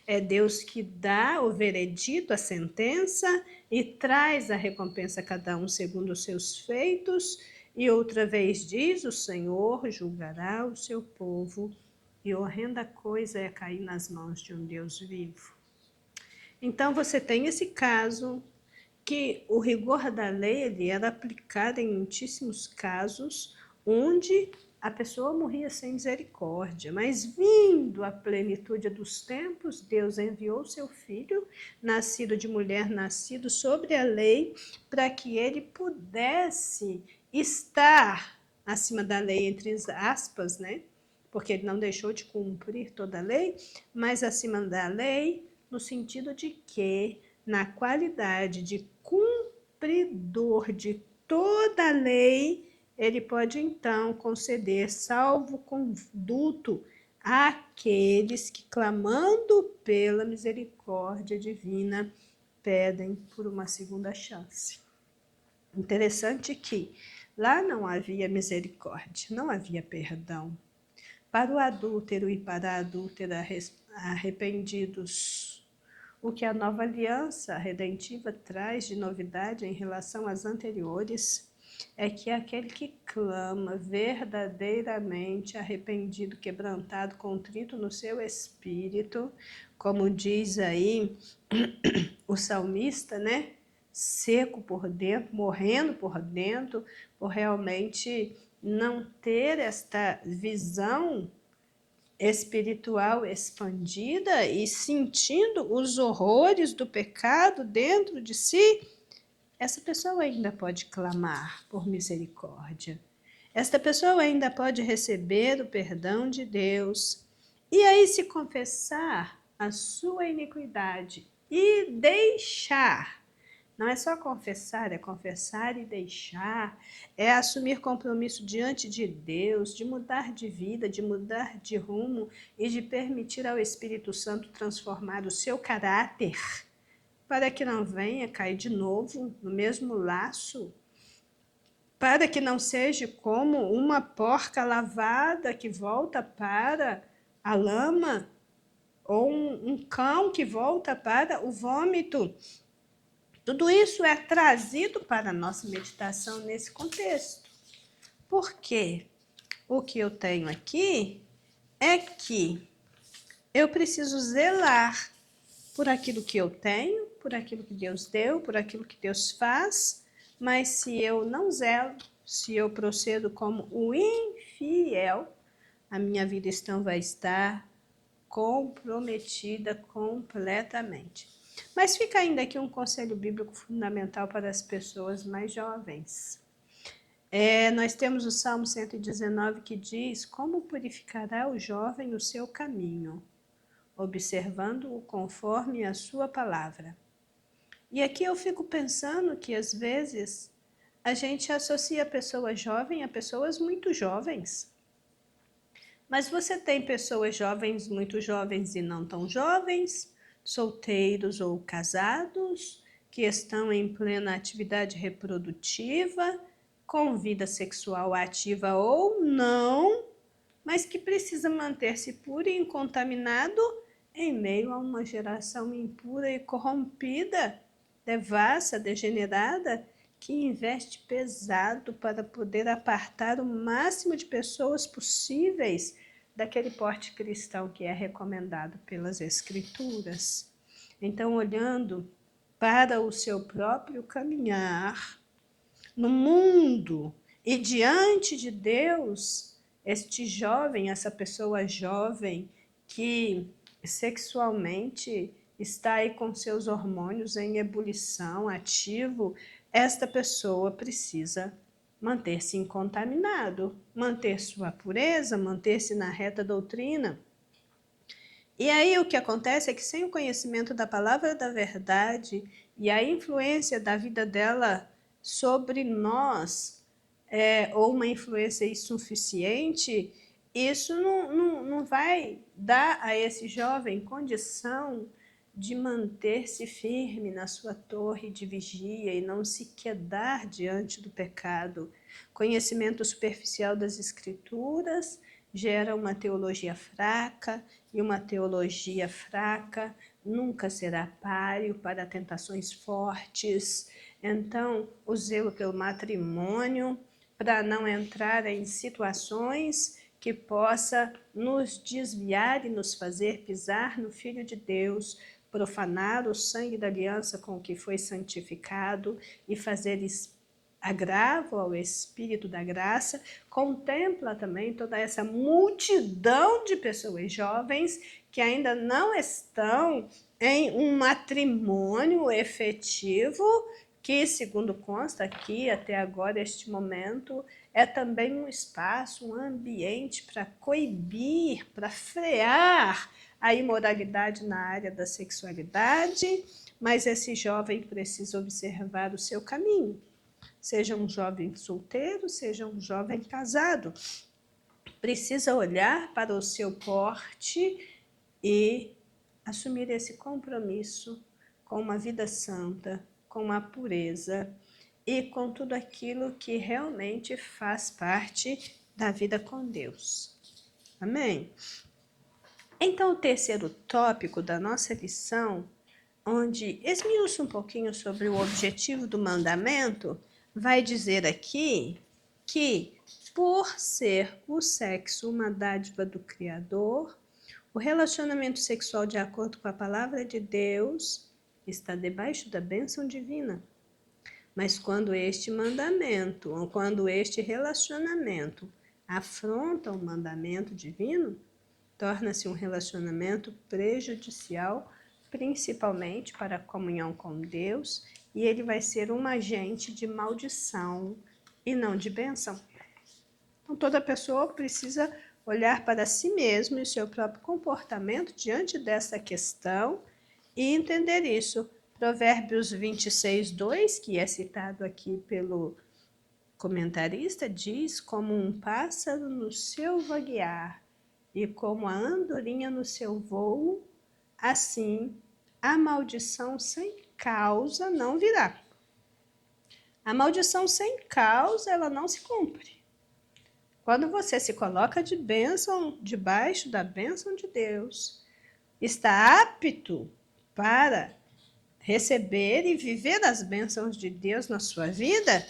é Deus que dá o veredito, a sentença, e traz a recompensa a cada um segundo os seus feitos. E outra vez diz: o Senhor julgará o seu povo e horrenda coisa é cair nas mãos de um Deus vivo. Então você tem esse caso que o rigor da lei ele era aplicado em muitíssimos casos onde a pessoa morria sem misericórdia, mas vindo a plenitude dos tempos, Deus enviou seu filho, nascido de mulher, nascido sobre a lei, para que ele pudesse estar acima da lei, entre aspas, né? Porque ele não deixou de cumprir toda a lei, mas acima da lei, no sentido de que, na qualidade de cumpridor de toda a lei, ele pode então conceder salvo-conduto àqueles que, clamando pela misericórdia divina, pedem por uma segunda chance. Interessante que lá não havia misericórdia, não havia perdão. Para o adúltero e para a adúltera arrependidos, o que a nova aliança redentiva traz de novidade em relação às anteriores é que aquele que clama verdadeiramente arrependido, quebrantado, contrito no seu espírito, como diz aí o salmista, né? Seco por dentro, morrendo por dentro, por realmente não ter esta visão espiritual expandida e sentindo os horrores do pecado dentro de si, essa pessoa ainda pode clamar por misericórdia. Esta pessoa ainda pode receber o perdão de Deus e aí se confessar a sua iniquidade e deixar. Não é só confessar, é confessar e deixar, é assumir compromisso diante de Deus, de mudar de vida, de mudar de rumo e de permitir ao Espírito Santo transformar o seu caráter para que não venha cair de novo no mesmo laço, para que não seja como uma porca lavada que volta para a lama ou um cão que volta para o vômito. Tudo isso é trazido para a nossa meditação nesse contexto. Porque o que eu tenho aqui é que eu preciso zelar por aquilo que eu tenho, por aquilo que Deus deu, por aquilo que Deus faz, mas se eu não zelo, se eu procedo como o infiel, a minha vida então vai estar comprometida completamente. Mas fica ainda aqui um conselho bíblico fundamental para as pessoas mais jovens. Nós temos o Salmo 119 que diz: como purificará o jovem o seu caminho, observando-o conforme a sua palavra. E aqui eu fico pensando que às vezes a gente associa a pessoa jovem a pessoas muito jovens. Mas você tem pessoas jovens, muito jovens e não tão jovens, solteiros ou casados, que estão em plena atividade reprodutiva, com vida sexual ativa ou não, mas que precisa manter-se puro e incontaminado em meio a uma geração impura e corrompida, devassa, degenerada, que investe pesado para poder apartar o máximo de pessoas possíveis daquele porte cristão que é recomendado pelas Escrituras. Então, olhando para o seu próprio caminhar no mundo e diante de Deus, este jovem, essa pessoa jovem que sexualmente está aí com seus hormônios em ebulição, ativo, esta pessoa precisa manter-se incontaminado, manter sua pureza, manter-se na reta doutrina. E aí o que acontece é que sem o conhecimento da palavra da verdade e a influência da vida dela sobre nós, ou uma influência insuficiente, isso não vai dar a esse jovem condição de manter-se firme na sua torre de vigia e não se quedar diante do pecado. Conhecimento superficial das Escrituras gera uma teologia fraca, e uma teologia fraca nunca será páreo para tentações fortes. Então, o zelo pelo matrimônio, para não entrar em situações que possa nos desviar e nos fazer pisar no Filho de Deus, profanar o sangue da aliança com o que foi santificado e fazer agravo ao Espírito da graça. Contempla também toda essa multidão de pessoas jovens que ainda não estão em um matrimônio efetivo, que, segundo consta aqui até agora, este momento, é também um espaço, um ambiente para coibir, para frear a imoralidade na área da sexualidade, mas esse jovem precisa observar o seu caminho. Seja um jovem solteiro, seja um jovem casado, precisa olhar para o seu porte e assumir esse compromisso com uma vida santa, com uma pureza e com tudo aquilo que realmente faz parte da vida com Deus. Amém? Então, o terceiro tópico da nossa lição, onde esmiuça um pouquinho sobre o objetivo do mandamento, vai dizer aqui que, por ser o sexo uma dádiva do Criador, o relacionamento sexual, de acordo com a palavra de Deus, está debaixo da bênção divina. Mas quando este mandamento, ou quando este relacionamento afronta o mandamento divino, torna-se um relacionamento prejudicial, principalmente para a comunhão com Deus, e ele vai ser um agente de maldição e não de bênção. Então, toda pessoa precisa olhar para si mesmo e seu próprio comportamento diante dessa questão e entender isso. Provérbios 26, 2, que é citado aqui pelo comentarista, diz: como um pássaro no seu vaguear e como a andorinha no seu voo, assim a maldição sem causa não virá. A maldição sem causa, ela não se cumpre. Quando você se coloca de bênção, debaixo da bênção de Deus, está apto para receber e viver as bênçãos de Deus na sua vida,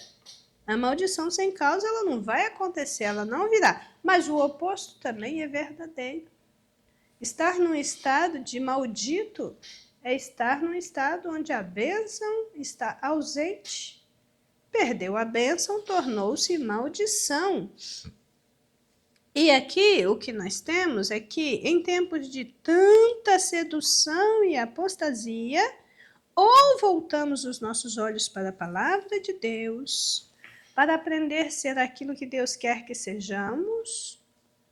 a maldição sem causa, ela não vai acontecer, ela não virá. Mas o oposto também é verdadeiro. Estar num estado de maldito é estar num estado onde a bênção está ausente. Perdeu a bênção, tornou-se maldição. E aqui o que nós temos é que, em tempos de tanta sedução e apostasia, ou voltamos os nossos olhos para a palavra de Deus, para aprender a ser aquilo que Deus quer que sejamos,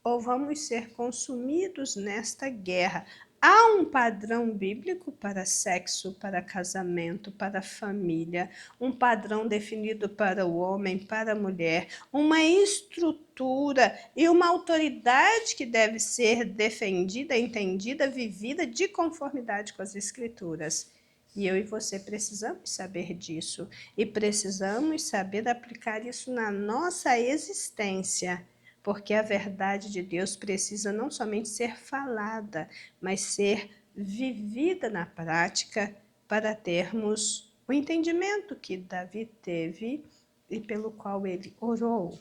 ou vamos ser consumidos nesta guerra. Há um padrão bíblico para sexo, para casamento, para família, um padrão definido para o homem, para a mulher, uma estrutura e uma autoridade que deve ser defendida, entendida, vivida de conformidade com as Escrituras. E eu e você precisamos saber disso e precisamos saber aplicar isso na nossa existência. Porque a verdade de Deus precisa não somente ser falada, mas ser vivida na prática para termos o entendimento que Davi teve e pelo qual ele orou.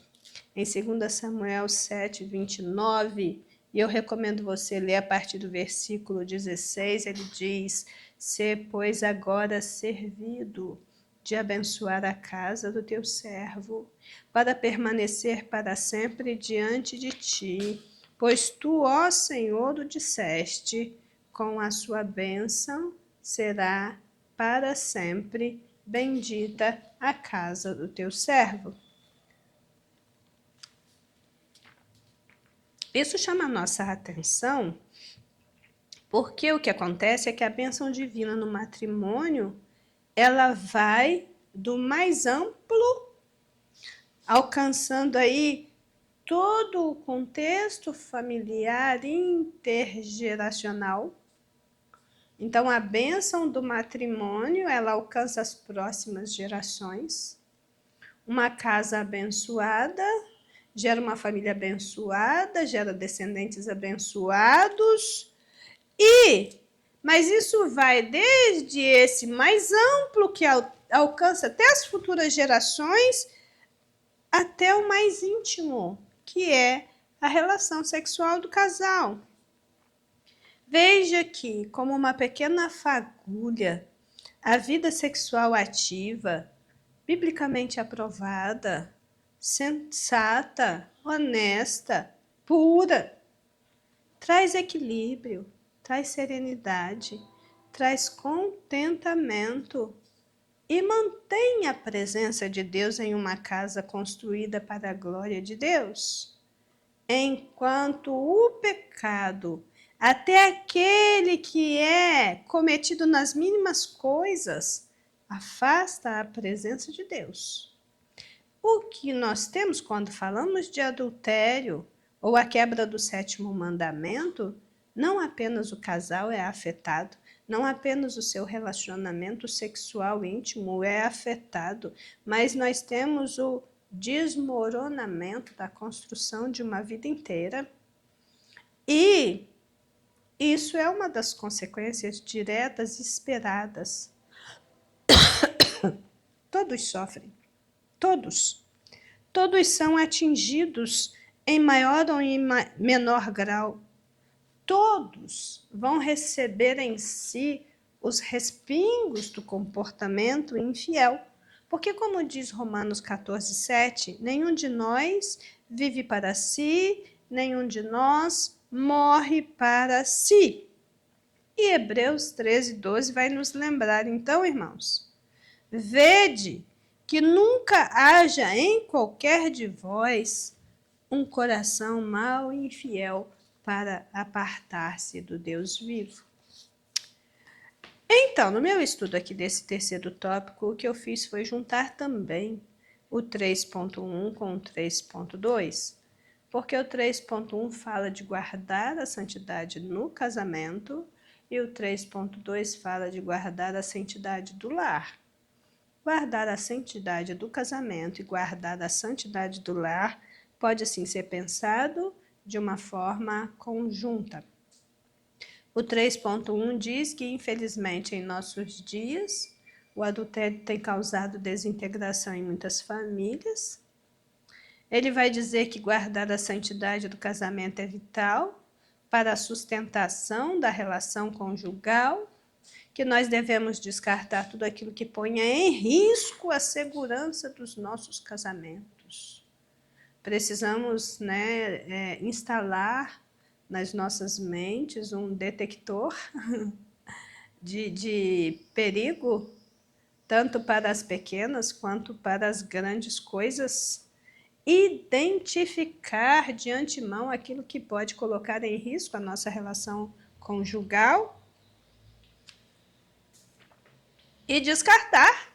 Em 2 Samuel 7, 29, e eu recomendo você ler a partir do versículo 16, ele diz: "Sê, pois, agora servido de abençoar a casa do teu servo, para permanecer para sempre diante de ti, pois tu, ó Senhor, o disseste, com a sua bênção será para sempre bendita a casa do teu servo." Isso chama a nossa atenção, porque o que acontece é que a bênção divina no matrimônio, ela vai do mais amplo, alcançando aí todo o contexto familiar intergeracional. Então, a bênção do matrimônio, ela alcança as próximas gerações. Uma casa abençoada gera uma família abençoada, gera descendentes abençoados. Mas isso vai desde esse mais amplo que alcança até as futuras gerações, até o mais íntimo, que é a relação sexual do casal. Veja que, como uma pequena fagulha, a vida sexual ativa, biblicamente aprovada, sensata, honesta, pura, traz equilíbrio, traz serenidade, traz contentamento e mantém a presença de Deus em uma casa construída para a glória de Deus. Enquanto o pecado, até aquele que é cometido nas mínimas coisas, afasta a presença de Deus. O que nós temos quando falamos de adultério ou a quebra do 7º mandamento, não apenas o casal é afetado, não apenas o seu relacionamento sexual íntimo é afetado, mas nós temos o desmoronamento da construção de uma vida inteira. E isso é uma das consequências diretas e esperadas. Todos sofrem, todos. Todos são atingidos em maior ou em menor grau. Todos vão receber em si os respingos do comportamento infiel. Porque, como diz Romanos 14:7, nenhum de nós vive para si, nenhum de nós morre para si. E Hebreus 13:12 vai nos lembrar, então, irmãos, vede que nunca haja em qualquer de vós um coração mau e infiel para apartar-se do Deus vivo. Então, no meu estudo aqui desse terceiro tópico, o que eu fiz foi juntar também o 3.1 com o 3.2, porque o 3.1 fala de guardar a santidade no casamento e o 3.2 fala de guardar a santidade do lar. Guardar a santidade do casamento e guardar a santidade do lar pode, assim, ser pensado de uma forma conjunta. O 3.1 diz que, infelizmente, em nossos dias, o adultério tem causado desintegração em muitas famílias. Ele vai dizer que guardar a santidade do casamento é vital para a sustentação da relação conjugal, que nós devemos descartar tudo aquilo que ponha em risco a segurança dos nossos casamentos. Precisamos, instalar nas nossas mentes um detector de perigo, tanto para as pequenas quanto para as grandes coisas. Identificar de antemão aquilo que pode colocar em risco a nossa relação conjugal e descartar.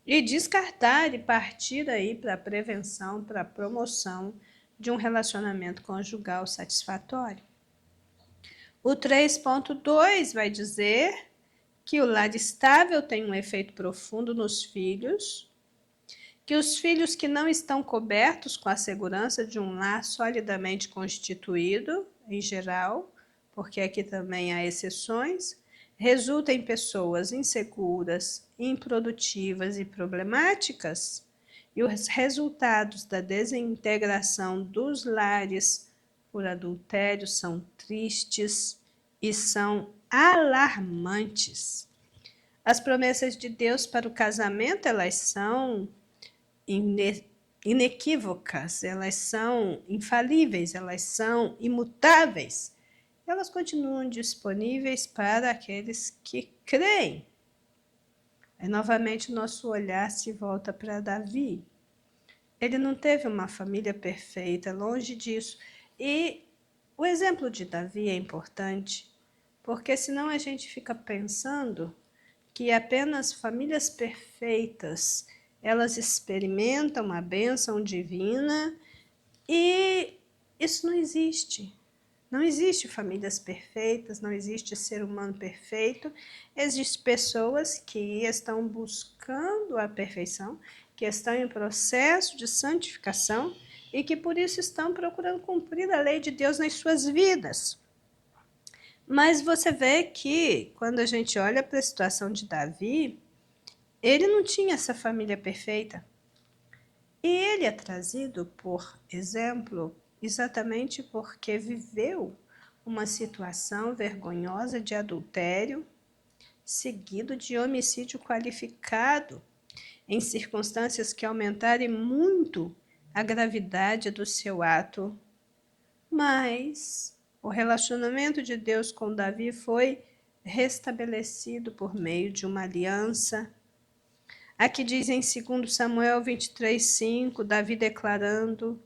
E partir aí para a prevenção, para a promoção de um relacionamento conjugal satisfatório. O 3.2 vai dizer que o lar estável tem um efeito profundo nos filhos, que os filhos que não estão cobertos com a segurança de um lar solidamente constituído, em geral, porque aqui também há exceções, resulta em pessoas inseguras, improdutivas e problemáticas, e os resultados da desintegração dos lares por adultério são tristes e são alarmantes. As promessas de Deus para o casamento, elas são inequívocas, elas são infalíveis, elas são imutáveis. Elas continuam disponíveis para aqueles que creem. Aí, novamente, o nosso olhar se volta para Davi. Ele não teve uma família perfeita, longe disso. E o exemplo de Davi é importante, porque senão a gente fica pensando que apenas famílias perfeitas, elas experimentam a bênção divina, e isso não existe. Não existe famílias perfeitas, não existe ser humano perfeito. Existem pessoas que estão buscando a perfeição, que estão em processo de santificação e que por isso estão procurando cumprir a lei de Deus nas suas vidas. Mas você vê que, quando a gente olha para a situação de Davi, ele não tinha essa família perfeita. E ele é trazido, por exemplo, exatamente porque viveu uma situação vergonhosa de adultério, seguido de homicídio qualificado, em circunstâncias que aumentarem muito a gravidade do seu ato. Mas o relacionamento de Deus com Davi foi restabelecido por meio de uma aliança. Aqui diz em 2 Samuel 23:5, Davi declarando: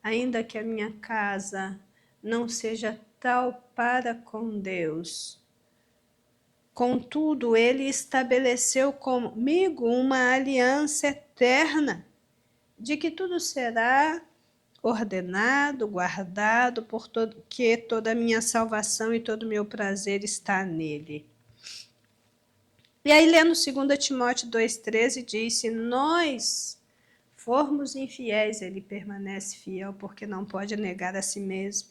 ainda que a minha casa não seja tal para com Deus, contudo, ele estabeleceu comigo uma aliança eterna, de que tudo será ordenado, guardado, porque toda a minha salvação e todo o meu prazer está nele. E aí, lendo 2 Timóteo 2,13, diz: se nós formos infiéis, ele permanece fiel, porque não pode negar a si mesmo.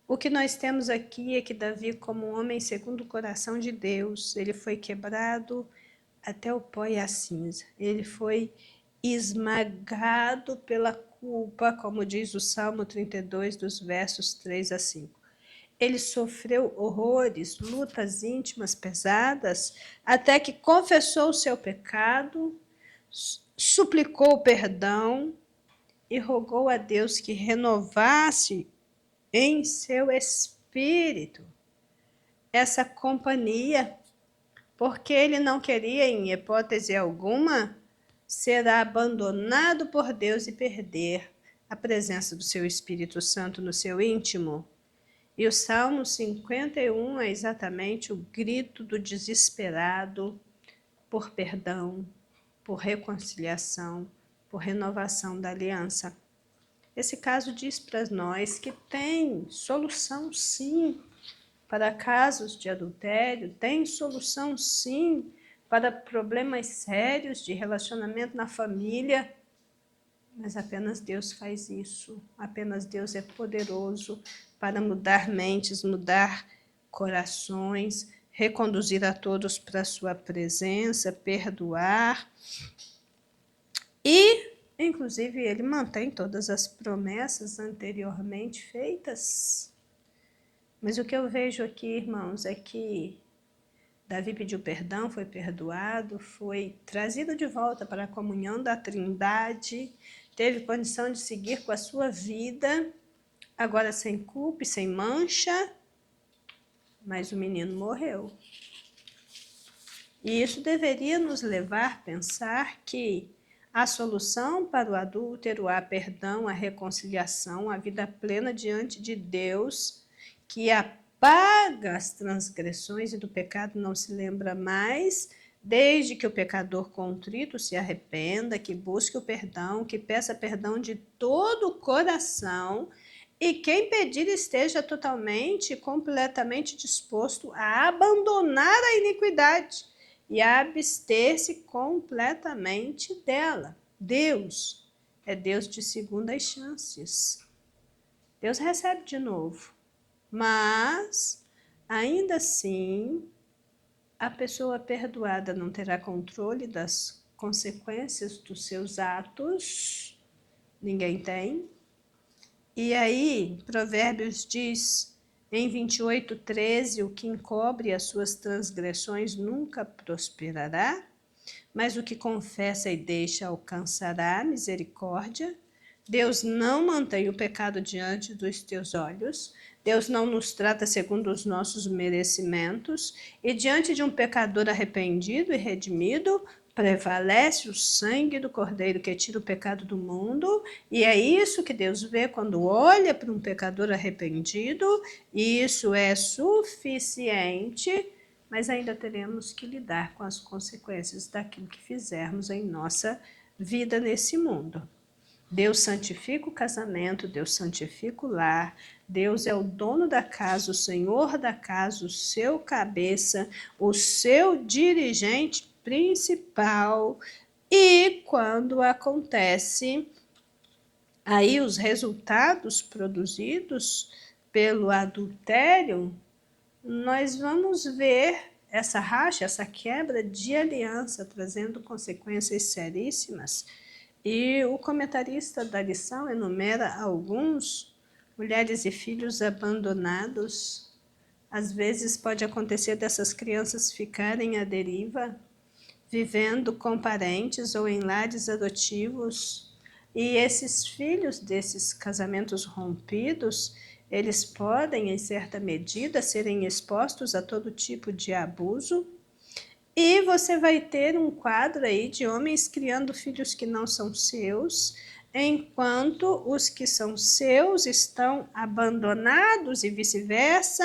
O que nós temos aqui é que Davi, como um homem segundo o coração de Deus, ele foi quebrado até o pó e a cinza. Ele foi esmagado pela culpa, como diz o Salmo 32, dos versos 3 a 5. Ele sofreu horrores, lutas íntimas pesadas, até que confessou o seu pecado, suplicou perdão e rogou a Deus que renovasse em seu espírito essa companhia, porque ele não queria, em hipótese alguma, ser abandonado por Deus e perder a presença do seu Espírito Santo no seu íntimo. E o Salmo 51 é exatamente o grito do desesperado por perdão, por reconciliação, por renovação da aliança. Esse caso diz para nós que tem solução sim para casos de adultério, tem solução sim para problemas sérios de relacionamento na família, mas apenas Deus faz isso, apenas Deus é poderoso para mudar mentes, mudar corações, reconduzir a todos para a sua presença, perdoar. E, inclusive, ele mantém todas as promessas anteriormente feitas. Mas o que eu vejo aqui, irmãos, é que Davi pediu perdão, foi perdoado, foi trazido de volta para a comunhão da Trindade, teve condição de seguir com a sua vida, agora sem culpa e sem mancha, mas o menino morreu. E isso deveria nos levar a pensar que a solução para o adúltero, a perdão, a reconciliação, a vida plena diante de Deus, que apaga as transgressões e do pecado não se lembra mais, desde que o pecador contrito se arrependa, que busque o perdão, que peça perdão de todo o coração, e quem pedir esteja totalmente, completamente disposto a abandonar a iniquidade e a abster-se completamente dela. Deus é Deus de segundas chances. Deus recebe de novo, mas ainda assim a pessoa perdoada não terá controle das consequências dos seus atos. Ninguém tem. E aí, Provérbios diz em 28:13, o que encobre as suas transgressões nunca prosperará, mas o que confessa e deixa alcançará misericórdia. Deus não mantém o pecado diante dos teus olhos, Deus não nos trata segundo os nossos merecimentos, e diante de um pecador arrependido e redimido, prevalece o sangue do Cordeiro que tira o pecado do mundo, e é isso que Deus vê quando olha para um pecador arrependido, e isso é suficiente, mas ainda teremos que lidar com as consequências daquilo que fizermos em nossa vida nesse mundo. Deus santifica o casamento, Deus santifica o lar, Deus é o dono da casa, o senhor da casa, o seu cabeça, o seu dirigente principal. E quando acontece aí os resultados produzidos pelo adultério, nós vamos ver essa racha, essa quebra de aliança, trazendo consequências seríssimas. E o comentarista da lição enumera alguns: mulheres e filhos abandonados. Às vezes pode acontecer dessas crianças ficarem à deriva, vivendo com parentes ou em lares adotivos. E esses filhos desses casamentos rompidos, eles podem, em certa medida, serem expostos a todo tipo de abuso. E você vai ter um quadro aí de homens criando filhos que não são seus, enquanto os que são seus estão abandonados e vice-versa,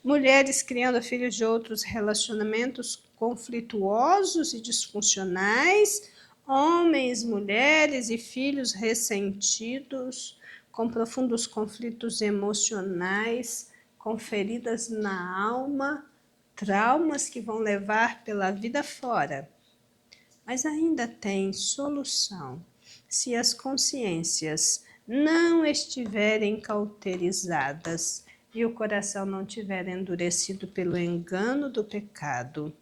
mulheres criando filhos de outros relacionamentos conflituosos e disfuncionais, homens, mulheres e filhos ressentidos, com profundos conflitos emocionais, com feridas na alma, traumas que vão levar pela vida fora. Mas ainda tem solução. Se as consciências não estiverem cauterizadas e o coração não tiver endurecido pelo engano do pecado.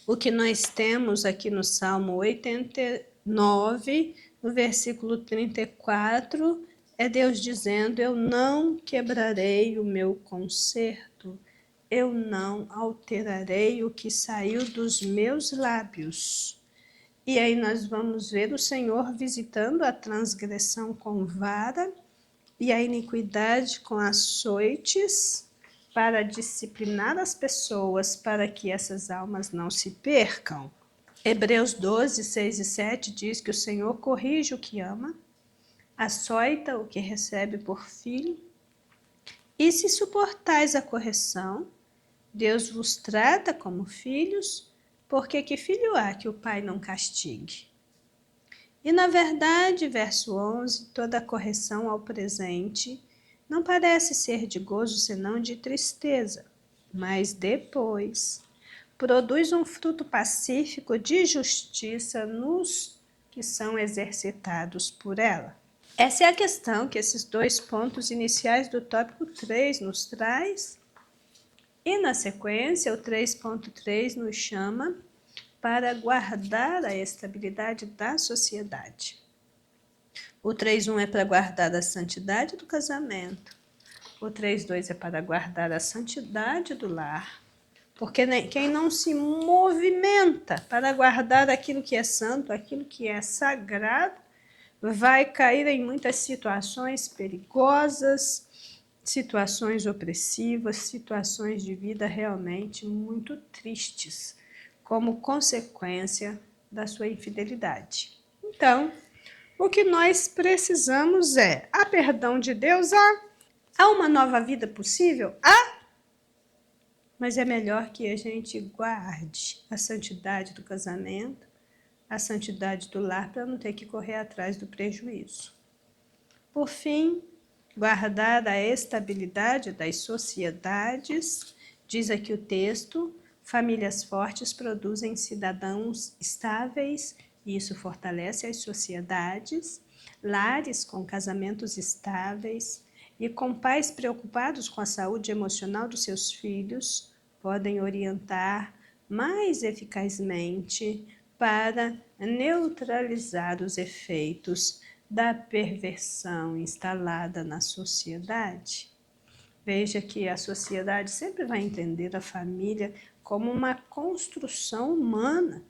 O que nós temos aqui no Salmo 89, no versículo 34, é Deus dizendo: eu não quebrarei o meu conserto, eu não alterarei o que saiu dos meus lábios. E aí nós vamos ver o Senhor visitando a transgressão com vara e a iniquidade com açoites para disciplinar as pessoas, para que essas almas não se percam. Hebreus 12, 6 e 7 diz que o Senhor corrige o que ama, açoita o que recebe por filho, e se suportais a correção, Deus vos trata como filhos, porque que filho há que o pai não castigue? E na verdade, verso 11, toda correção ao presente não parece ser de gozo senão de tristeza, mas depois produz um fruto pacífico de justiça nos que são exercitados por ela. Essa é a questão que esses 2 pontos iniciais do tópico 3 nos traz. E na sequência, o 3.3 nos chama para guardar a estabilidade da sociedade. O 3.1 é para guardar a santidade do casamento. O 3.2 é para guardar a santidade do lar. Porque quem não se movimenta para guardar aquilo que é santo, aquilo que é sagrado, vai cair em muitas situações perigosas, situações opressivas, situações de vida realmente muito tristes, como consequência da sua infidelidade. Então, o que nós precisamos é: há perdão de Deus? Há uma nova vida possível? Mas é melhor que a gente guarde a santidade do casamento, a santidade do lar, para não ter que correr atrás do prejuízo. Por fim, guardar a estabilidade das sociedades, diz aqui o texto: famílias fortes produzem cidadãos estáveis, e isso fortalece as sociedades, lares com casamentos estáveis e com pais preocupados com a saúde emocional dos seus filhos podem orientar mais eficazmente para neutralizar os efeitos da perversão instalada na sociedade. Veja que a sociedade sempre vai entender a família como uma construção humana.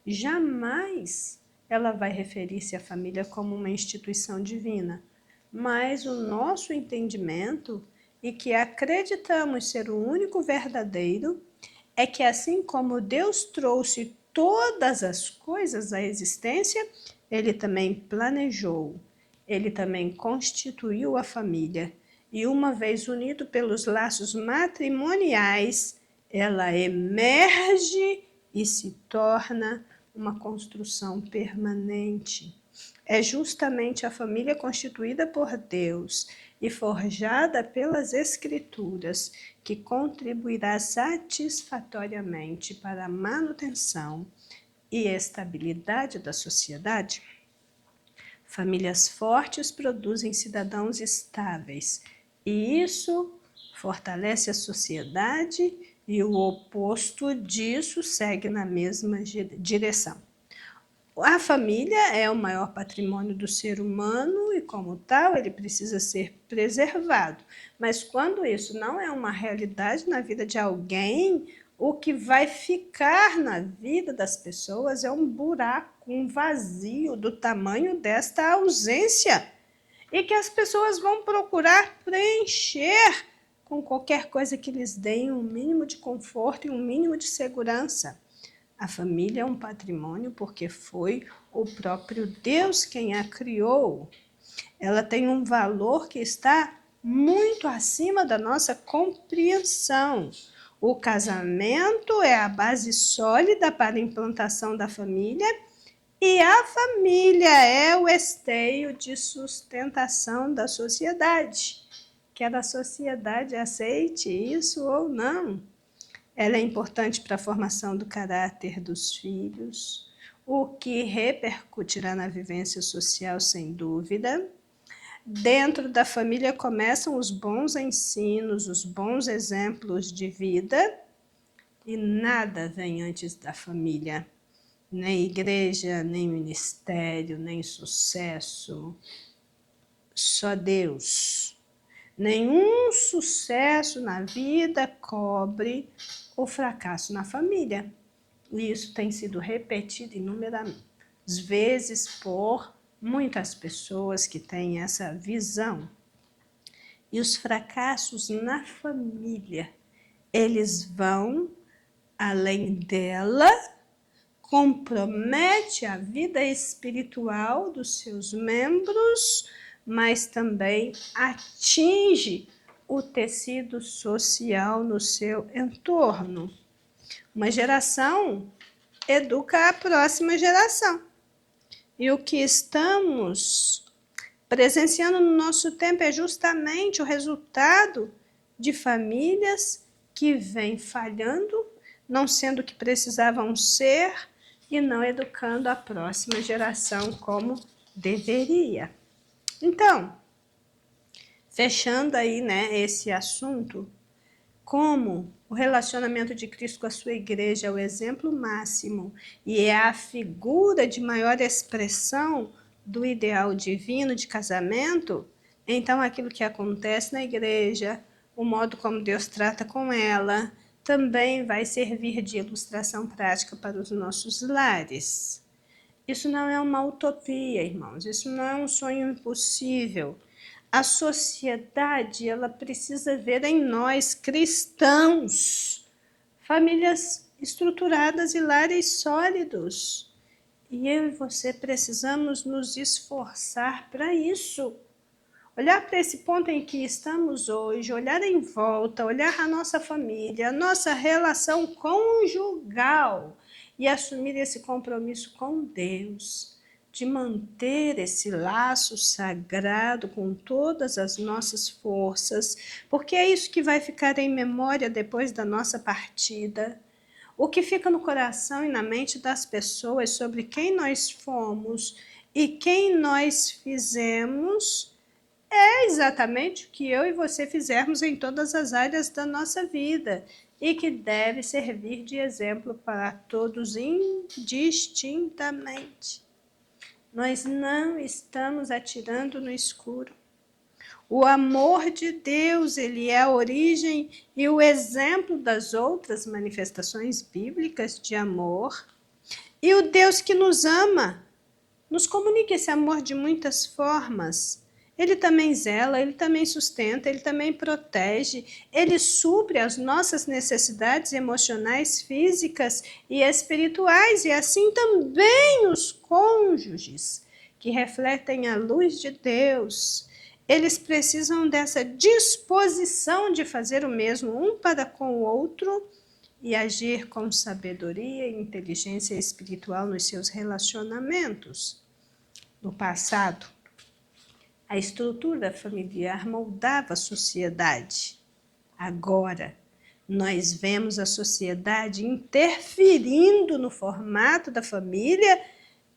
Jamais ela vai referir-se à família como uma instituição divina. Mas o nosso entendimento, e que acreditamos ser o único verdadeiro, é que assim como Deus trouxe todas as coisas à existência, Ele também planejou, Ele também constituiu a família. E uma vez unido pelos laços matrimoniais, ela emerge e se torna uma construção permanente. É justamente a família constituída por Deus e forjada pelas Escrituras que contribuirá satisfatoriamente para a manutenção e estabilidade da sociedade. Famílias fortes produzem cidadãos estáveis, e isso fortalece a sociedade, e o oposto disso segue na mesma direção. A família é o maior patrimônio do ser humano e, como tal, ele precisa ser preservado. Mas quando isso não é uma realidade na vida de alguém, o que vai ficar na vida das pessoas é um buraco, um vazio do tamanho desta ausência. E que as pessoas vão procurar preencher com qualquer coisa que lhes dê um mínimo de conforto e um mínimo de segurança. A família é um patrimônio porque foi o próprio Deus quem a criou. Ela tem um valor que está muito acima da nossa compreensão. O casamento é a base sólida para a implantação da família e a família é o esteio de sustentação da sociedade. Quer a sociedade aceite isso ou não. Ela é importante para a formação do caráter dos filhos, o que repercutirá na vivência social, sem dúvida. Dentro da família começam os bons ensinos, os bons exemplos de vida, e nada vem antes da família. Nem igreja, nem ministério, nem sucesso. Só Deus. Nenhum sucesso na vida cobre o fracasso na família. E isso tem sido repetido inúmeras vezes por muitas pessoas que têm essa visão. E os fracassos na família, eles vão além dela, compromete a vida espiritual dos seus membros, mas também atinge o tecido social no seu entorno. Uma geração educa a próxima geração. E o que estamos presenciando no nosso tempo é justamente o resultado de famílias que vêm falhando, não sendo o que precisavam ser e não educando a próxima geração como deveria. Então, fechando aí, esse assunto, como o relacionamento de Cristo com a sua igreja é o exemplo máximo e é a figura de maior expressão do ideal divino de casamento, então aquilo que acontece na igreja, o modo como Deus trata com ela, também vai servir de ilustração prática para os nossos lares. Isso não é uma utopia, irmãos, isso não é um sonho impossível. A sociedade, ela precisa ver em nós, cristãos, famílias estruturadas e lares sólidos. E eu e você precisamos nos esforçar para isso. Olhar para esse ponto em que estamos hoje, olhar em volta, olhar a nossa família, a nossa relação conjugal e assumir esse compromisso com Deus, de manter esse laço sagrado com todas as nossas forças, porque é isso que vai ficar em memória depois da nossa partida. O que fica no coração e na mente das pessoas sobre quem nós fomos e quem nós fizemos é exatamente o que eu e você fizermos em todas as áreas da nossa vida e que deve servir de exemplo para todos indistintamente. Nós não estamos atirando no escuro. O amor de Deus, ele é a origem e o exemplo das outras manifestações bíblicas de amor. E o Deus que nos ama nos comunica esse amor de muitas formas. Ele também zela, ele também sustenta, ele também protege, ele supre as nossas necessidades emocionais, físicas e espirituais, e assim também os cônjuges que refletem a luz de Deus. Eles precisam dessa disposição de fazer o mesmo um para com o outro e agir com sabedoria e inteligência espiritual nos seus relacionamentos. No passado, a estrutura familiar moldava a sociedade. Agora, nós vemos a sociedade interferindo no formato da família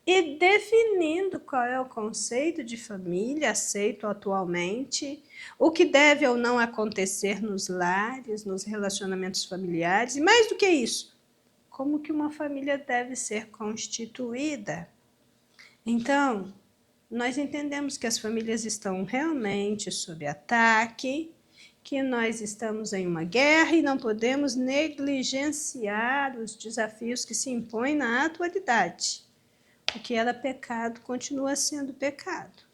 e definindo qual é o conceito de família aceito atualmente, o que deve ou não acontecer nos lares, nos relacionamentos familiares, e mais do que isso, como que uma família deve ser constituída. Então, nós entendemos que as famílias estão realmente sob ataque, que nós estamos em uma guerra e não podemos negligenciar os desafios que se impõem na atualidade. O que era pecado continua sendo pecado.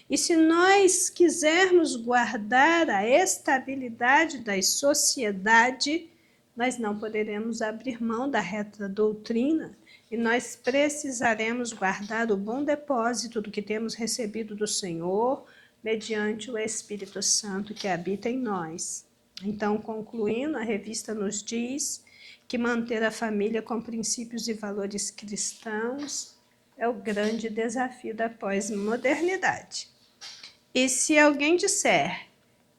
E se nós quisermos guardar a estabilidade da sociedade, nós não poderemos abrir mão da reta doutrina e nós precisaremos guardar o bom depósito do que temos recebido do Senhor, mediante o Espírito Santo que habita em nós. Então, concluindo, a revista nos diz que manter a família com princípios e valores cristãos é o grande desafio da pós-modernidade. E se alguém disser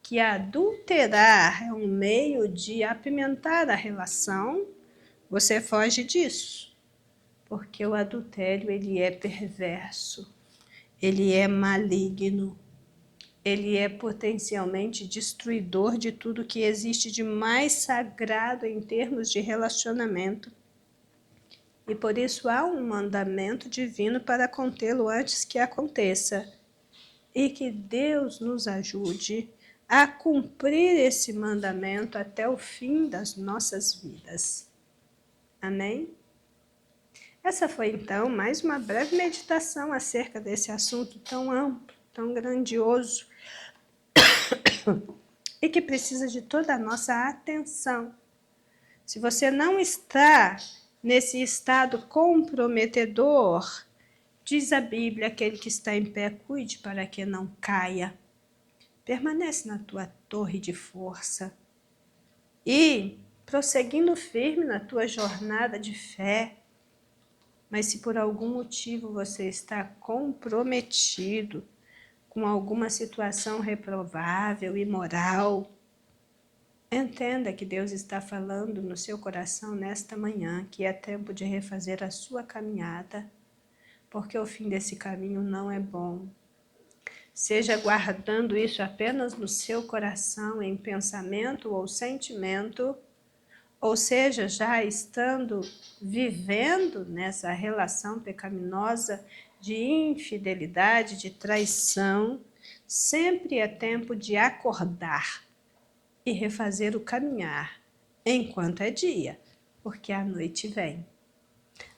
que adulterar é um meio de apimentar a relação, você foge disso, porque o adultério ele é perverso, ele é maligno, ele é potencialmente destruidor de tudo que existe de mais sagrado em termos de relacionamento. E por isso há um mandamento divino para contê-lo antes que aconteça. E que Deus nos ajude a cumprir esse mandamento até o fim das nossas vidas. Amém? Essa foi, então, mais uma breve meditação acerca desse assunto tão amplo, tão grandioso, e que precisa de toda a nossa atenção. Se você não está nesse estado comprometedor, diz a Bíblia, aquele que está em pé, cuide para que não caia. Permanece na tua torre de força e prosseguindo firme na tua jornada de fé. Mas se por algum motivo você está comprometido com alguma situação reprovável, imoral, entenda que Deus está falando no seu coração nesta manhã, que é tempo de refazer a sua caminhada, porque o fim desse caminho não é bom. Seja guardando isso apenas no seu coração, em pensamento ou sentimento, ou seja, já estando vivendo nessa relação pecaminosa de infidelidade, de traição, sempre é tempo de acordar e refazer o caminhar, enquanto é dia, porque a noite vem.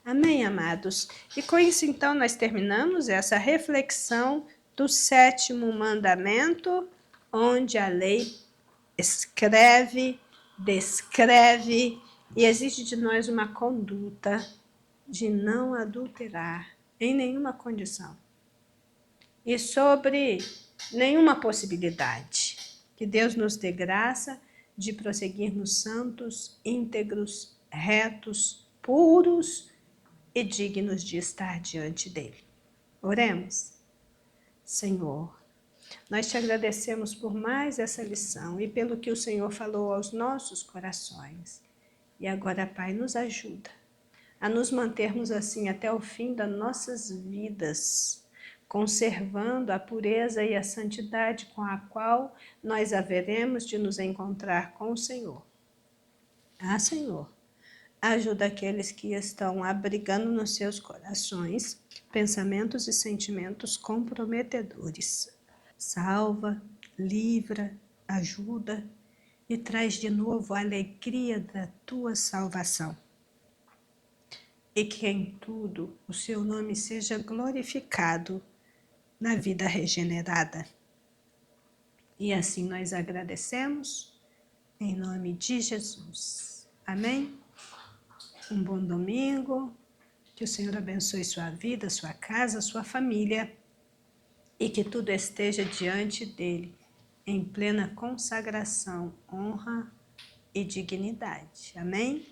Amém, amados? E com isso, então, nós terminamos essa reflexão do 7º mandamento, onde a lei escreve, descreve e exige de nós uma conduta de não adulterar em nenhuma condição e sobre nenhuma possibilidade. Que Deus nos dê graça de prosseguirmos santos, íntegros, retos, puros e dignos de estar diante dele. Oremos. Senhor, nós te agradecemos por mais essa lição e pelo que o Senhor falou aos nossos corações. E agora, Pai, nos ajuda a nos mantermos assim até o fim das nossas vidas, conservando a pureza e a santidade com a qual nós haveremos de nos encontrar com o Senhor. Ah, Senhor, ajuda aqueles que estão abrigando nos seus corações pensamentos e sentimentos comprometedores. Salva, livra, ajuda e traz de novo a alegria da tua salvação. E que em tudo o seu nome seja glorificado na vida regenerada. E assim nós agradecemos em nome de Jesus. Amém? Um bom domingo, que o Senhor abençoe sua vida, sua casa, sua família e que tudo esteja diante dele em plena consagração, honra e dignidade. Amém?